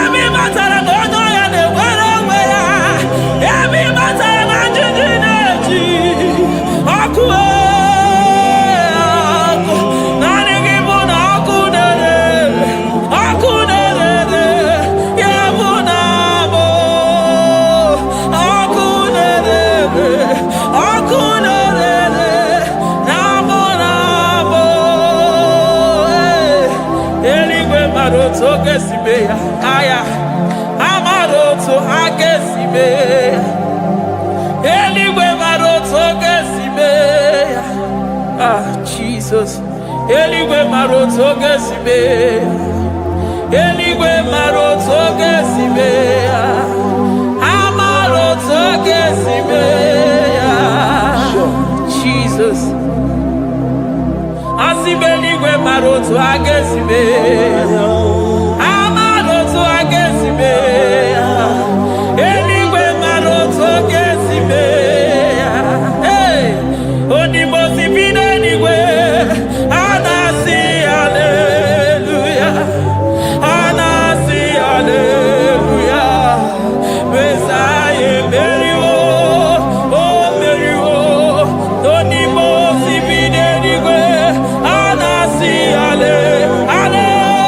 ebe matara na onye ọya na-enwere onwe ya ebe matara na njiji na-eji ọkụ ọkụ naanị gị bụ na ọkụ na-elele ya bụ na bụ ọkụ na-elele na bụ na bụ eluigwe mara otu oge si mee ya aya amara otu aka esi mee ya eluigwe mara otu oge si mee ya Jizọs eluigwe mara otu oge si mee ya eluigwe mara otu oge si mee ya amara otu oge si mee ya Jizọs asị m eluigwe mara otu aka esi mee ya amara otu aka esi mee ya eluigwe mara otu oge esi mee ya onimosi bi n'eluigwe a na-asị haleluya a na-asị haleluya Mesaya emeriwo o meriwo onimosi bi n'eluigwe a na-asị haleluya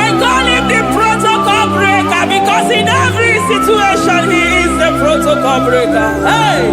I call him the protocol breaker because in every situation he is the protocol breaker. Hey,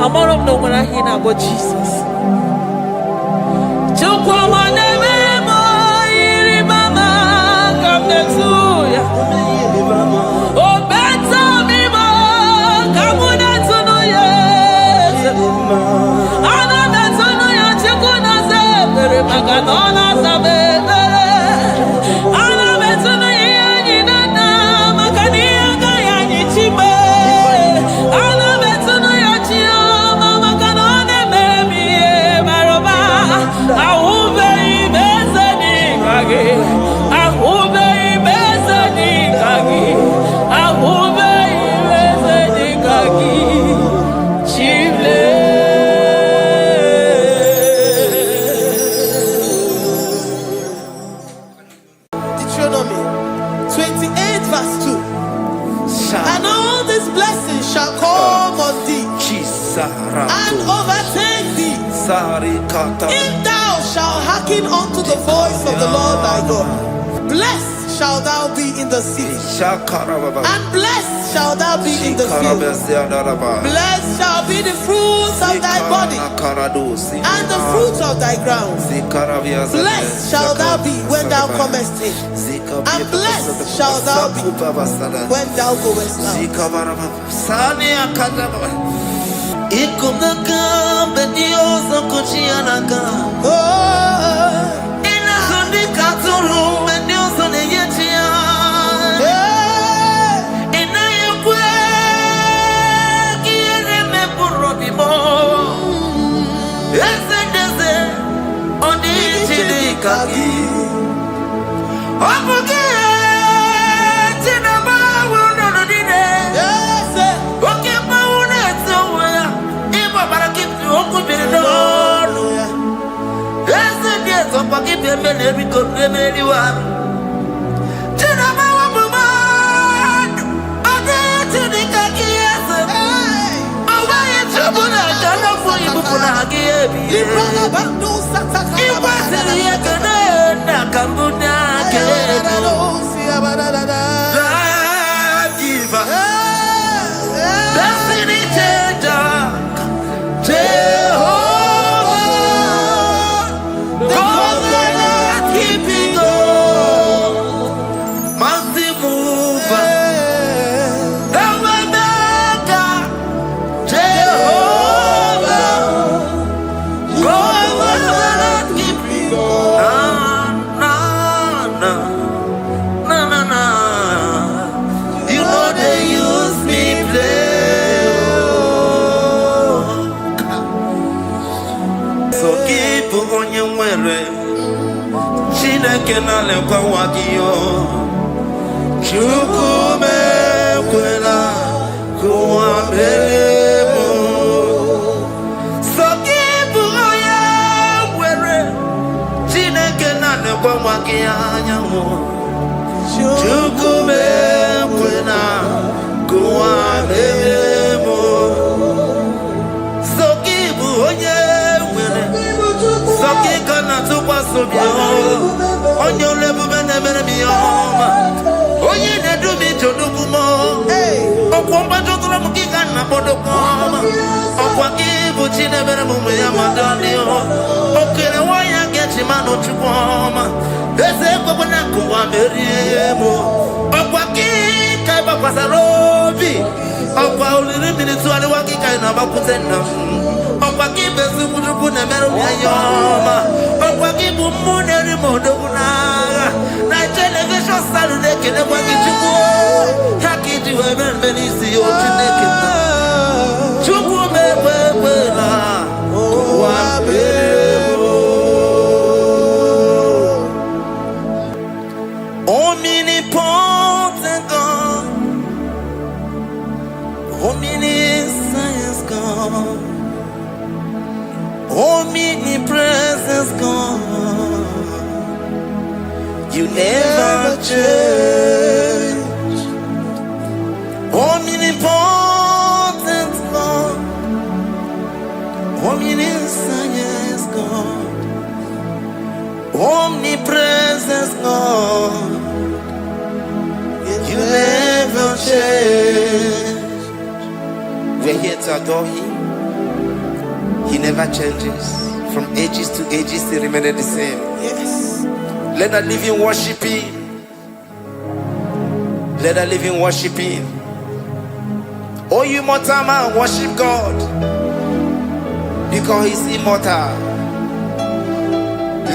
I'm all of no when I hear about Jesus. Deuteronomy 28 verse 2. And all these blessings shall come on thee and overtake thee if thou shalt hearken unto the voice of the Lord thy God. Blessed shalt thou be in the city, and blessed shalt thou be in the field. Blessed shall be the fruits of thy body, and the of thy ground. Blessed shall thou be when thou comest in, and blessed shall thou be when thou goest Omnipresence God, you never change. Omnipotent God, omniscience God, omnipresence God, you never change. We're here to adore Him. He never changes. From ages to ages, He remained the same. Yes. Let the living worship Him. Let the living worship Him. Oh, you mortal man, worship God, because He's immortal.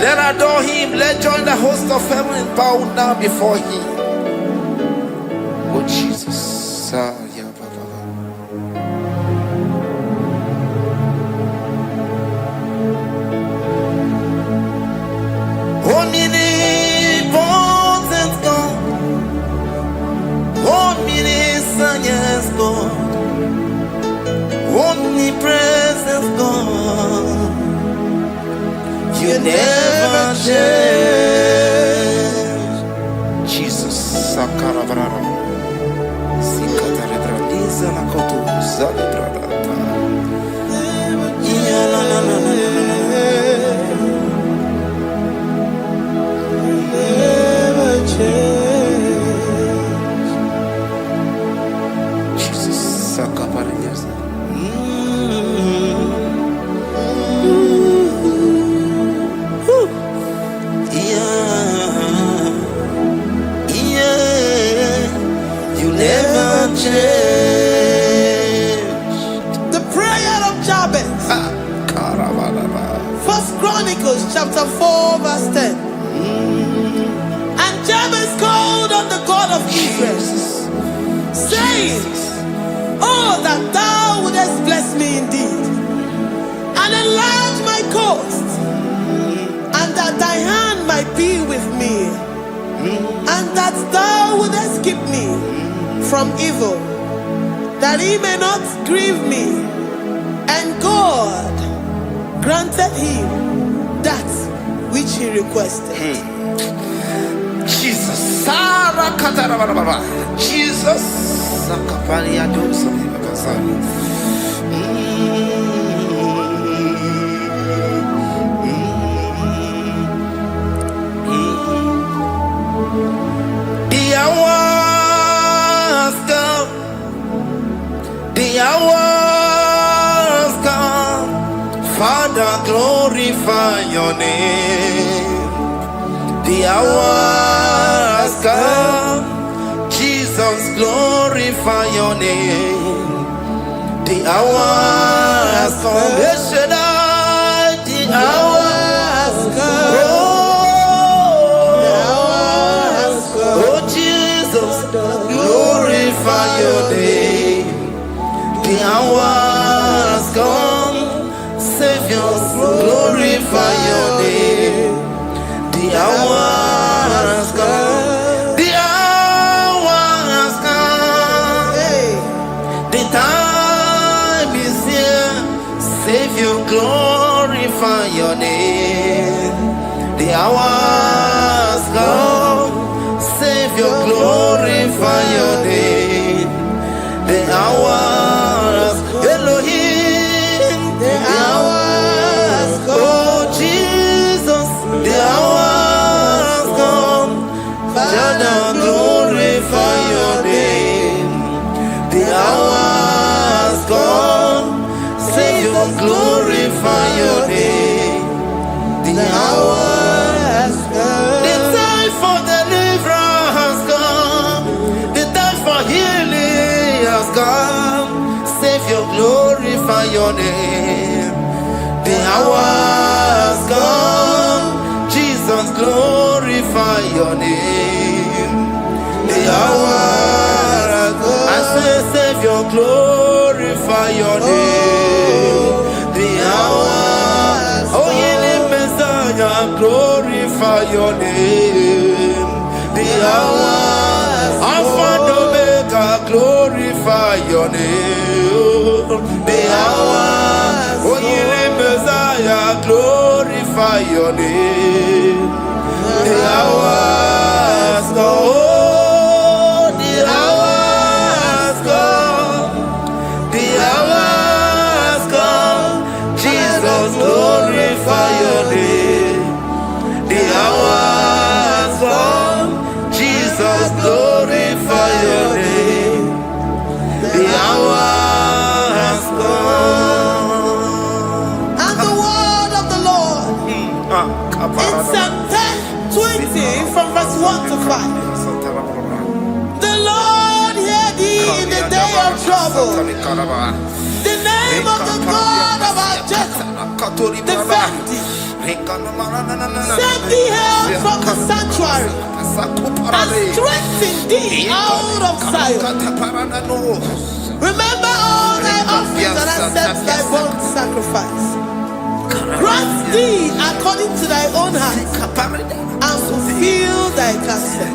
Let adore Him. Let join the host of heaven and bow down before Him. Oh, Jesus. Omnipotent God, omniscience God, omnipresence God, you never change. Jesus, Sakarabrara, Sikatarebraliza Nakoto, Zalibrada. Jabez chapter 4 verse 10. And Jabez called on the God of Israel, saying, oh, that thou wouldest bless me indeed, and enlarge my coast, and that thy hand might be with me, and that thou wouldest keep me from evil, that he may not grieve me. And God granted him that which he requested. Jesus. Jesus. The hour has come. The hour has come. Father, glorify your name. The hour has come. Jesus, glorify your name. The hour has come. Yes, Shaddai, the hour has come. Oh, Jesus, glorify your name. The hour has come. Savior, glorify your name. The hour has come. The hour has come. The time is here. Savior, glorify your name. The hour has come. Savior, glorify your name. The hour has come. Elohim, the hour has come. Oh, Jesus, the hour has come. Father, glorify your name. The hour has come. Savior, glorify your name. The hour has come. The time for deliverance has come. The time for healing has come. Savior, glorify your name. The hour has come. Jesus, glorify your name. The hour has come. I say, Savior, glorify your name. The hour. Oh, healing Messiah, glorify your name. The hour. Alpha and Omega, glorify your name. The hour. Oh, healing Messiah, glorify your name. The hour has come. Oh, the hour has come. The hour has come. Jesus, glorify your name. The hour has come. Jesus, glorify your name. The hour has come. And the word of the Lord in Psalm 10:20 from verse 1 to 5. The Lord hear thee in the day of trouble. The name of the God of our Jacob defend thee. Send thee help from the sanctuary and strengthen thee out of Zion. Remember all thy offerings and accept thy burnt sacrifice. Grant thee according to thy own heart and fulfill thy counsel.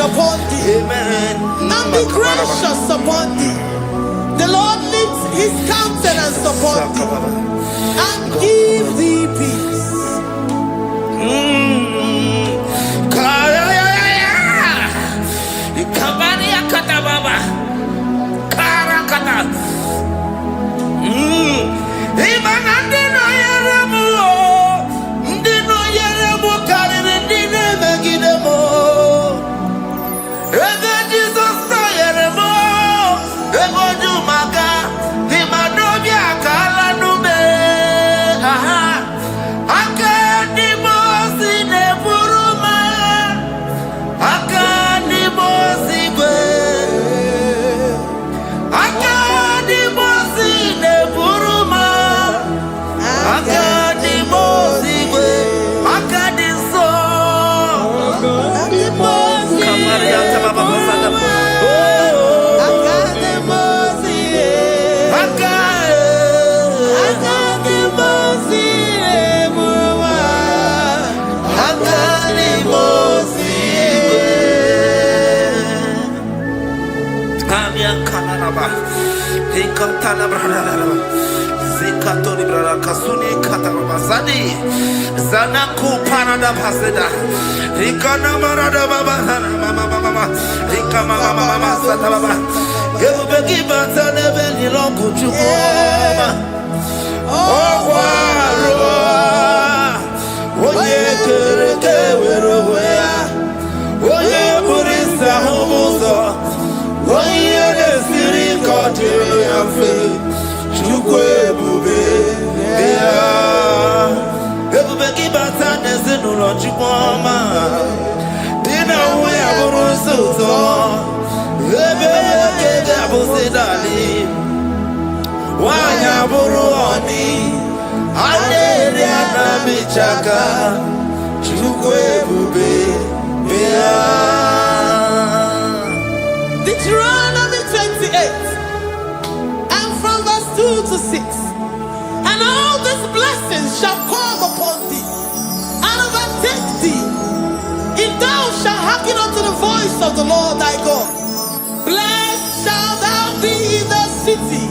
Upon thee, amen, and be gracious upon thee. The Lord lifts his countenance upon thee and give thee peace. Deuteronomy 28 and from verse 2 to 6. And all these blessings shall come upon thee and overtake thee, if thou shalt hearken unto the voice of the Lord thy God. Blessed shalt thou be in the city,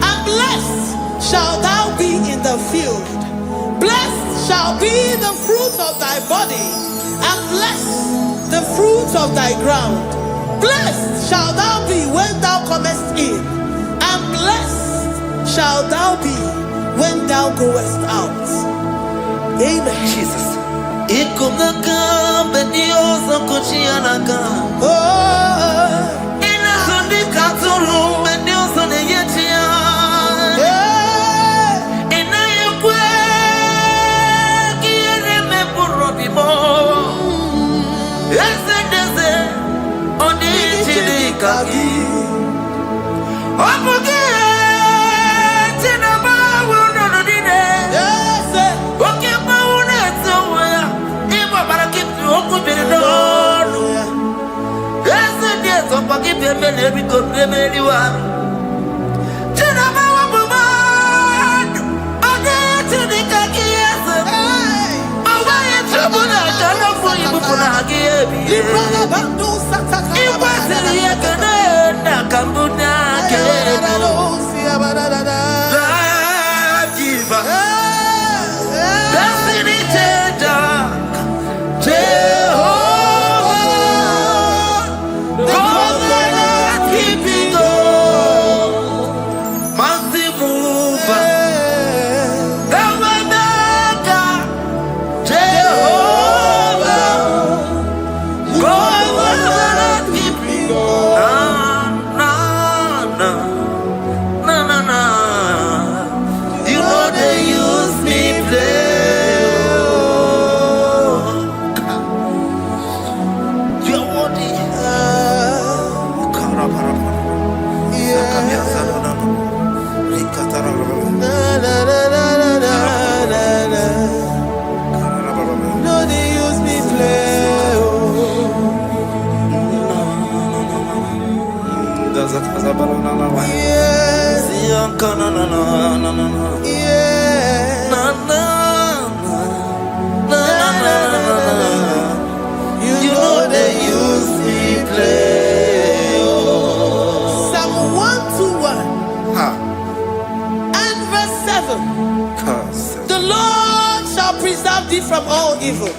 and blessed shalt thou be in the field. Blessed shall be the fruit of thy body, and blessed the fruit of thy ground. Blessed shalt thou be when thou comest in, and blessed shalt thou be when thou goest out. Amen. Jesus. Destiny changer, Jehovah, covenant keeping God, mountain mover, the Waymaker, Jehovah, covenant keeping God. Na na na na. You know they use me play. You're worthy. No, they use me play. Yes, yeah. You know they use me play. Psalm 121 and verse 7. The Lord shall preserve thee from all evil.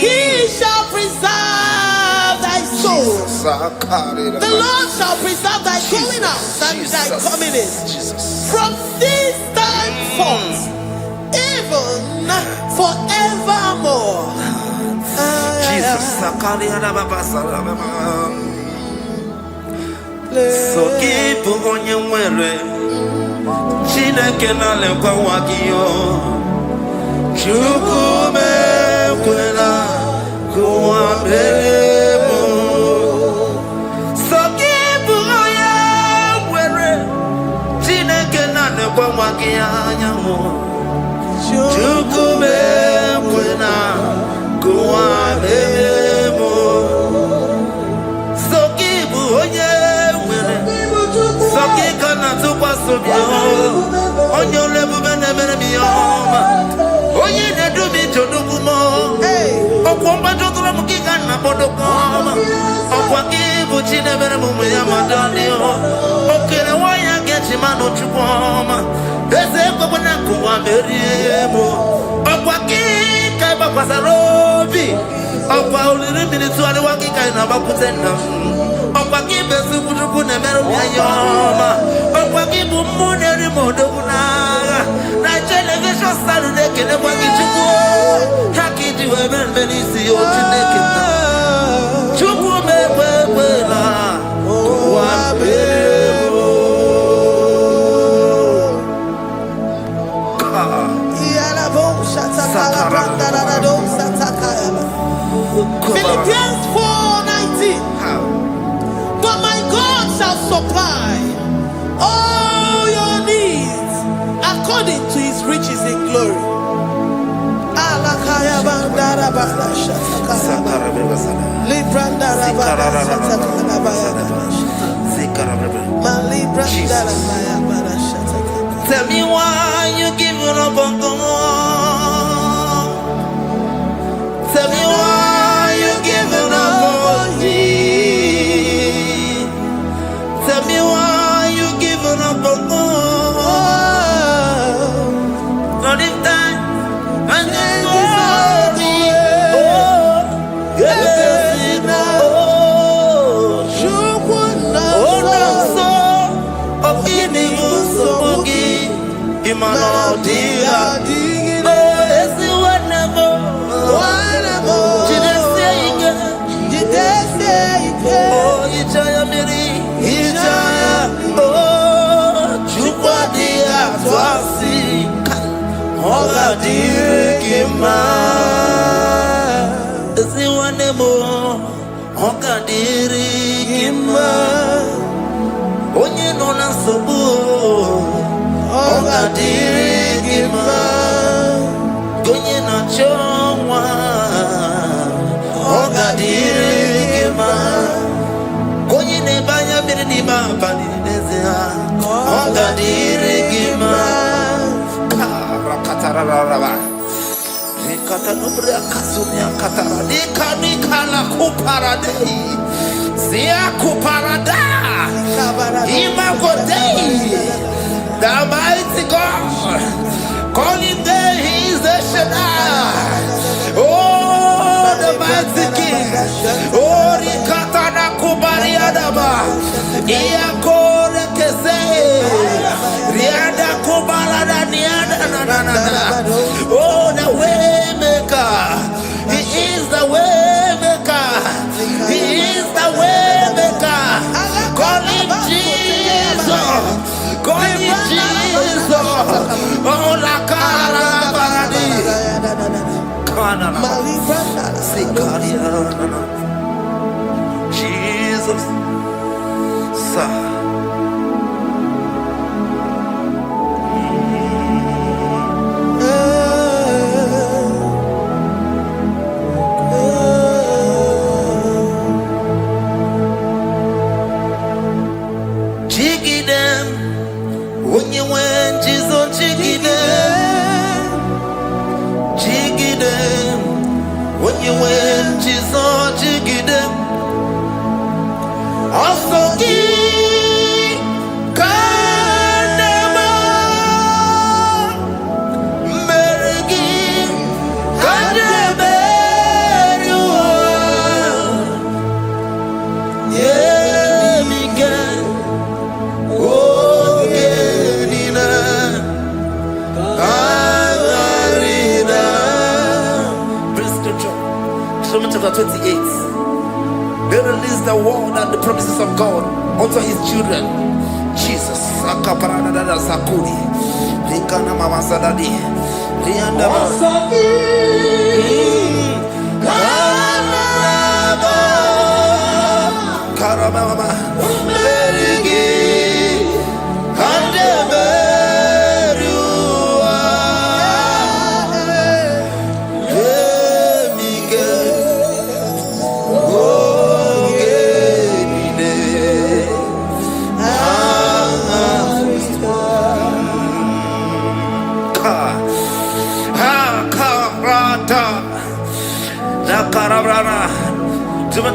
He shall preserve thy soul. The Lord shall preserve thy going out and thy coming in from this time forth, even forevermore. So keep on your way. Chineke na lekwa wagiyo. Chukume kwela kuambemo. So keep on your way. Chineke na lekwa wagiyo. Chukume kwela kuambemo. So keep on your way. So keep on onye olebube na-emere m ihe ọma onye na-edu m ije odugumo ọkwa mgbajọtụrụ m gị ka nna kpọdokwa ọma ọkwa gị bụ chi na-emere m ụmụ ya ma dọlịọ okere nwanyị a ga-eji ma n'ochukwu ọma eze ekwekwe na nkụwa merie m ọkwa gị ka ị gbakwasara obi ọkwa oliri mmiri tụgharịwa gị ka ị na-agbakwute nna m ọkwa gị bụ ezikwuchukwu na-emere m ya ihe ọma ọkwa gị bụ mmụọ na-eri m odogwu n'agha na telivishọn stadụ na-ekelekwa gị chukwu ha ka iji wee mere mbe n'isi ya otu na-eketa chukwu m ekwe ekwela ụwa mere Philippians 4:19. But my God shall supply all your needs according to his riches in glory. Tell me why you giving up on God. Tell me why you giving up on me. Tell me why you giving up on God. Not in time, and then you me. Oh, yes, oh, no, so, of eating so boogie, Imano, dear. Oga dirigima, ziwanemo. Oga dirigima, onye no na sobu. Oga dirigima, onye na chongwa. Oga dirigima, onye neba Paninezia, Ongadirigima, Karakataraba, Katanubria Kasunia Katara, Nikala Kuparadei, Zia Kuparada, Imagodei, the mighty God, calling there, he is the Shaddai. Oh, the mighty King, oh, Rikatana Kubariadaba, Iakore Kese, Riada Kubalada Niada, oh, the Waymaker, he is the Waymaker, he is the Waymaker, call him Jesus, call him Jesus, oh, la cara paradi, Jesus, jiggy them when you went, Jesus, jiggy them, jiggy them when you went, Jesus, jiggy them. Also, chapter 28. They release the word and the promises of God unto his children. Jesus. Sakuri. Likana mama sadadi. Lianda Karama.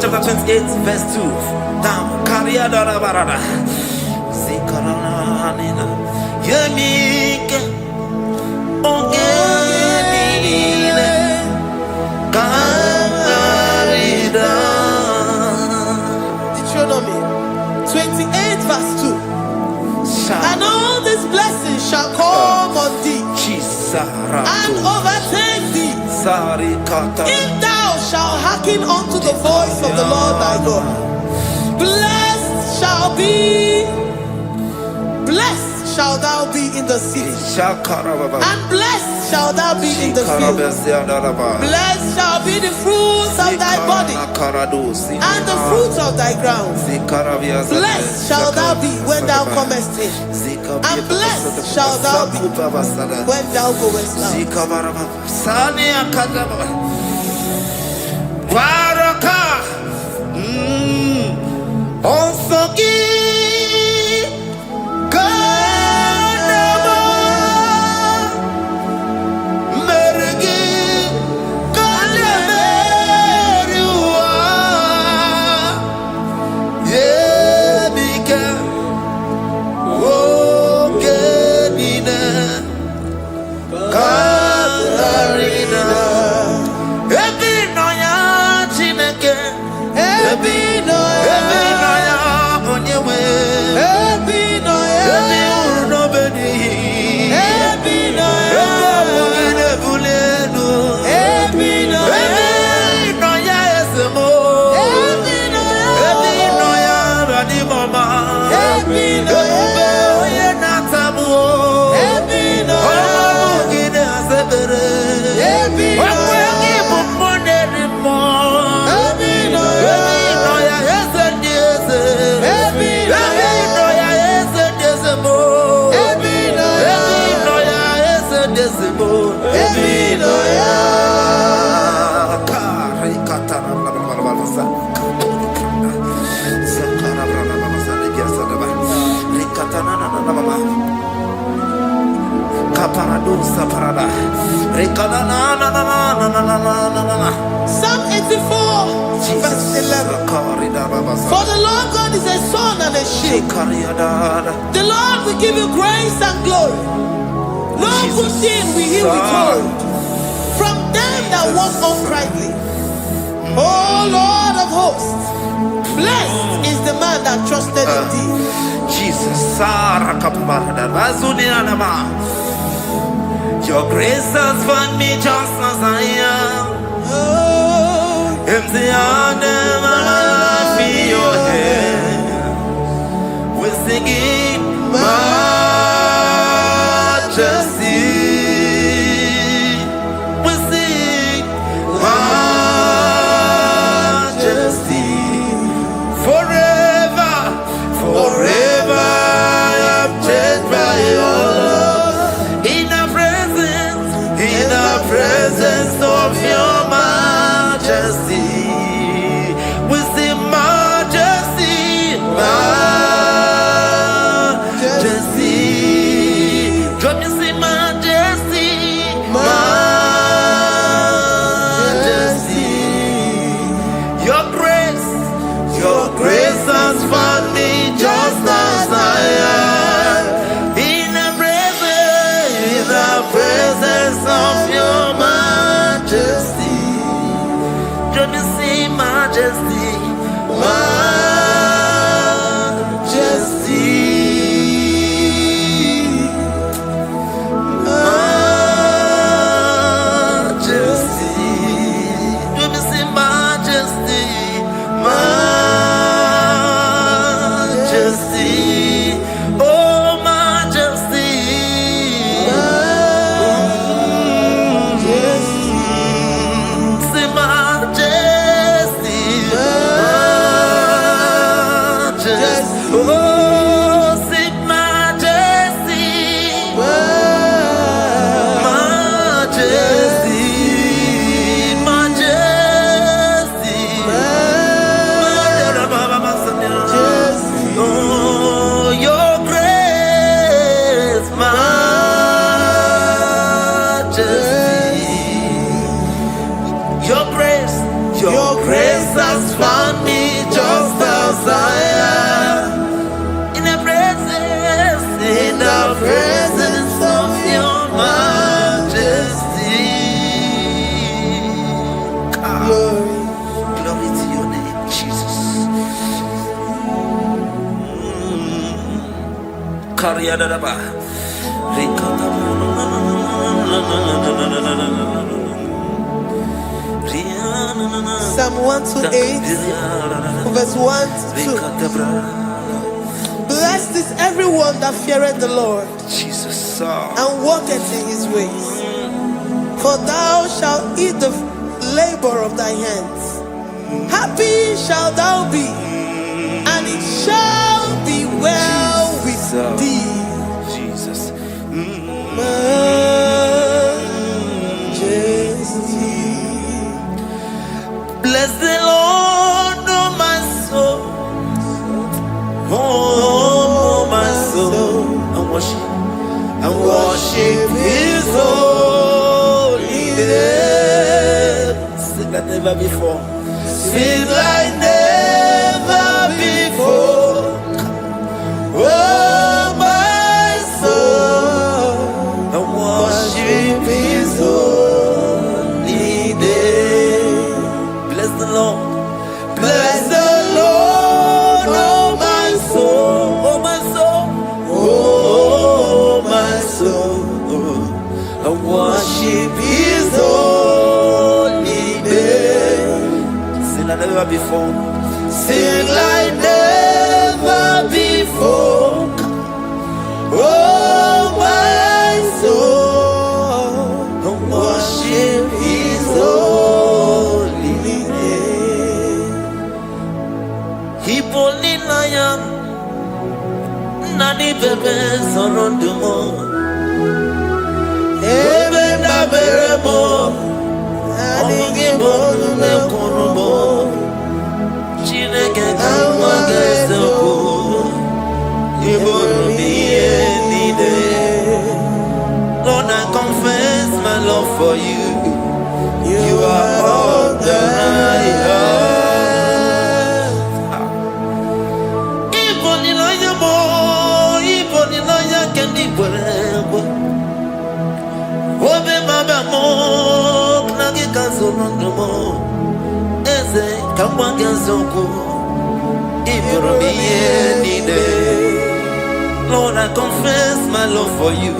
Chapter 28, verse 2. Down. Kariada Barada. Zikaranina. Yemik. Ongenine. Karida. Deuteronomy 28, verse 2. And all these blessings shall come on thee and overtake thee. If thou shalt hearken unto the voice of the Lord thy God, blessed shalt thou be in the city, and blessed shalt thou be in the field. Blessed shall be the fruits of thy body, and the fruits of thy ground. Blessed shalt thou be when thou comest in, and blessed shalt thou be when thou goest out. Psalm 84, verse 11. For the Lord God is a sun and a shield. The Lord will give you grace and glory. No good thing will he withhold from them that walk uprightly. O Lord of hosts, blessed is the man that trusted in thee. Jesus, your grace has found me just as I am. Empty handed, and I feel your hand. We're singing majesty. We sing majesty. Forever, forever I am changed by your love. In the presence of your majesty, we see majesty, majesty. Drop me, see majesty, majesty. Your grace has found me just as I am. In the presence of your majesty, let me see majesty, majesty, majesty. Let me see majesty, majesty. Oh, majesty. Your grace has found me just as I am. In the presence of your majesty. Glory to your name, Jesus. Psalm 128, verse 1 to 2. Blessed is everyone that feareth the Lord, Jesus, and walketh in his ways. For thou shalt eat the labor of thy hands. Happy shalt thou be, and it shall be well with thee. Jesus. Bless the Lord, oh my soul, oh my soul, and worship His holy name. Sing like never before. Sing like never before. Oh my soul, and worship His holy name. Bless the Lord, bless the Lord, oh my soul, oh my soul, oh my soul, and worship His holy name. Sing like never before, sing like never before, oh my soul, and worship His holy name. Hipolina nani bebe sorondumo, ebe na beremo, omugi bonu me konumo, chineke kanwa gesoko, ibonu niye nide, lona for you. You are all that I have. Even in your boy, even in your candy, whatever. Obe mama mo, nagi kazono mo. Eze kamwa gazoko, ibro miye day. Lord, I confess my love for you.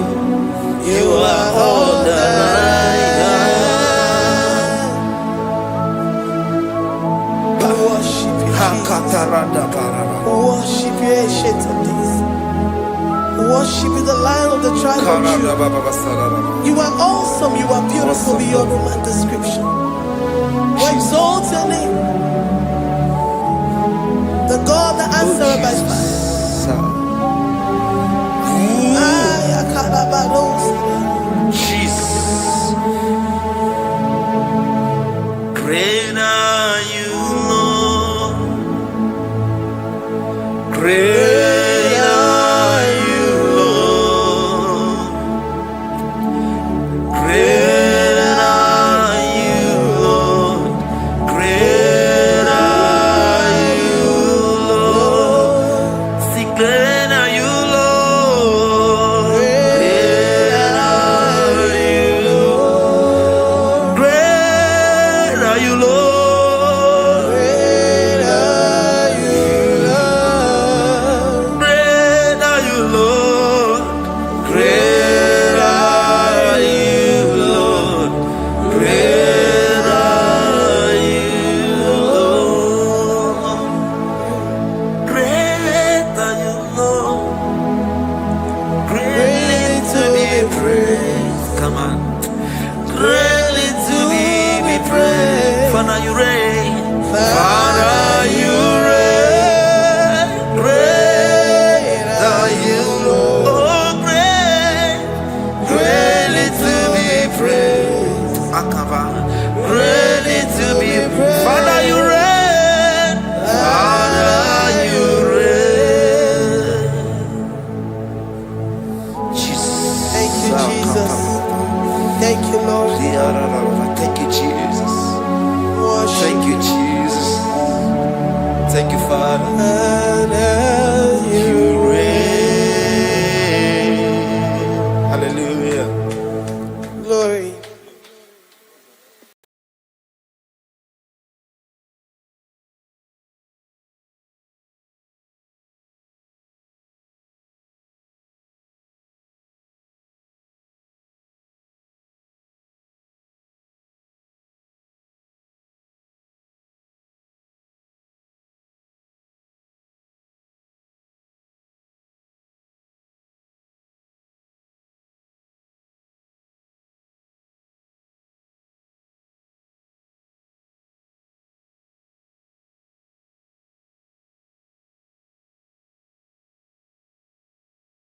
You are all that I have. Worship you, worship you, ancient of days. Worship you, the Lion of the tribe of Judah. You are awesome, you are beautiful beyond human description. We exalt your name, the God that answers by fire.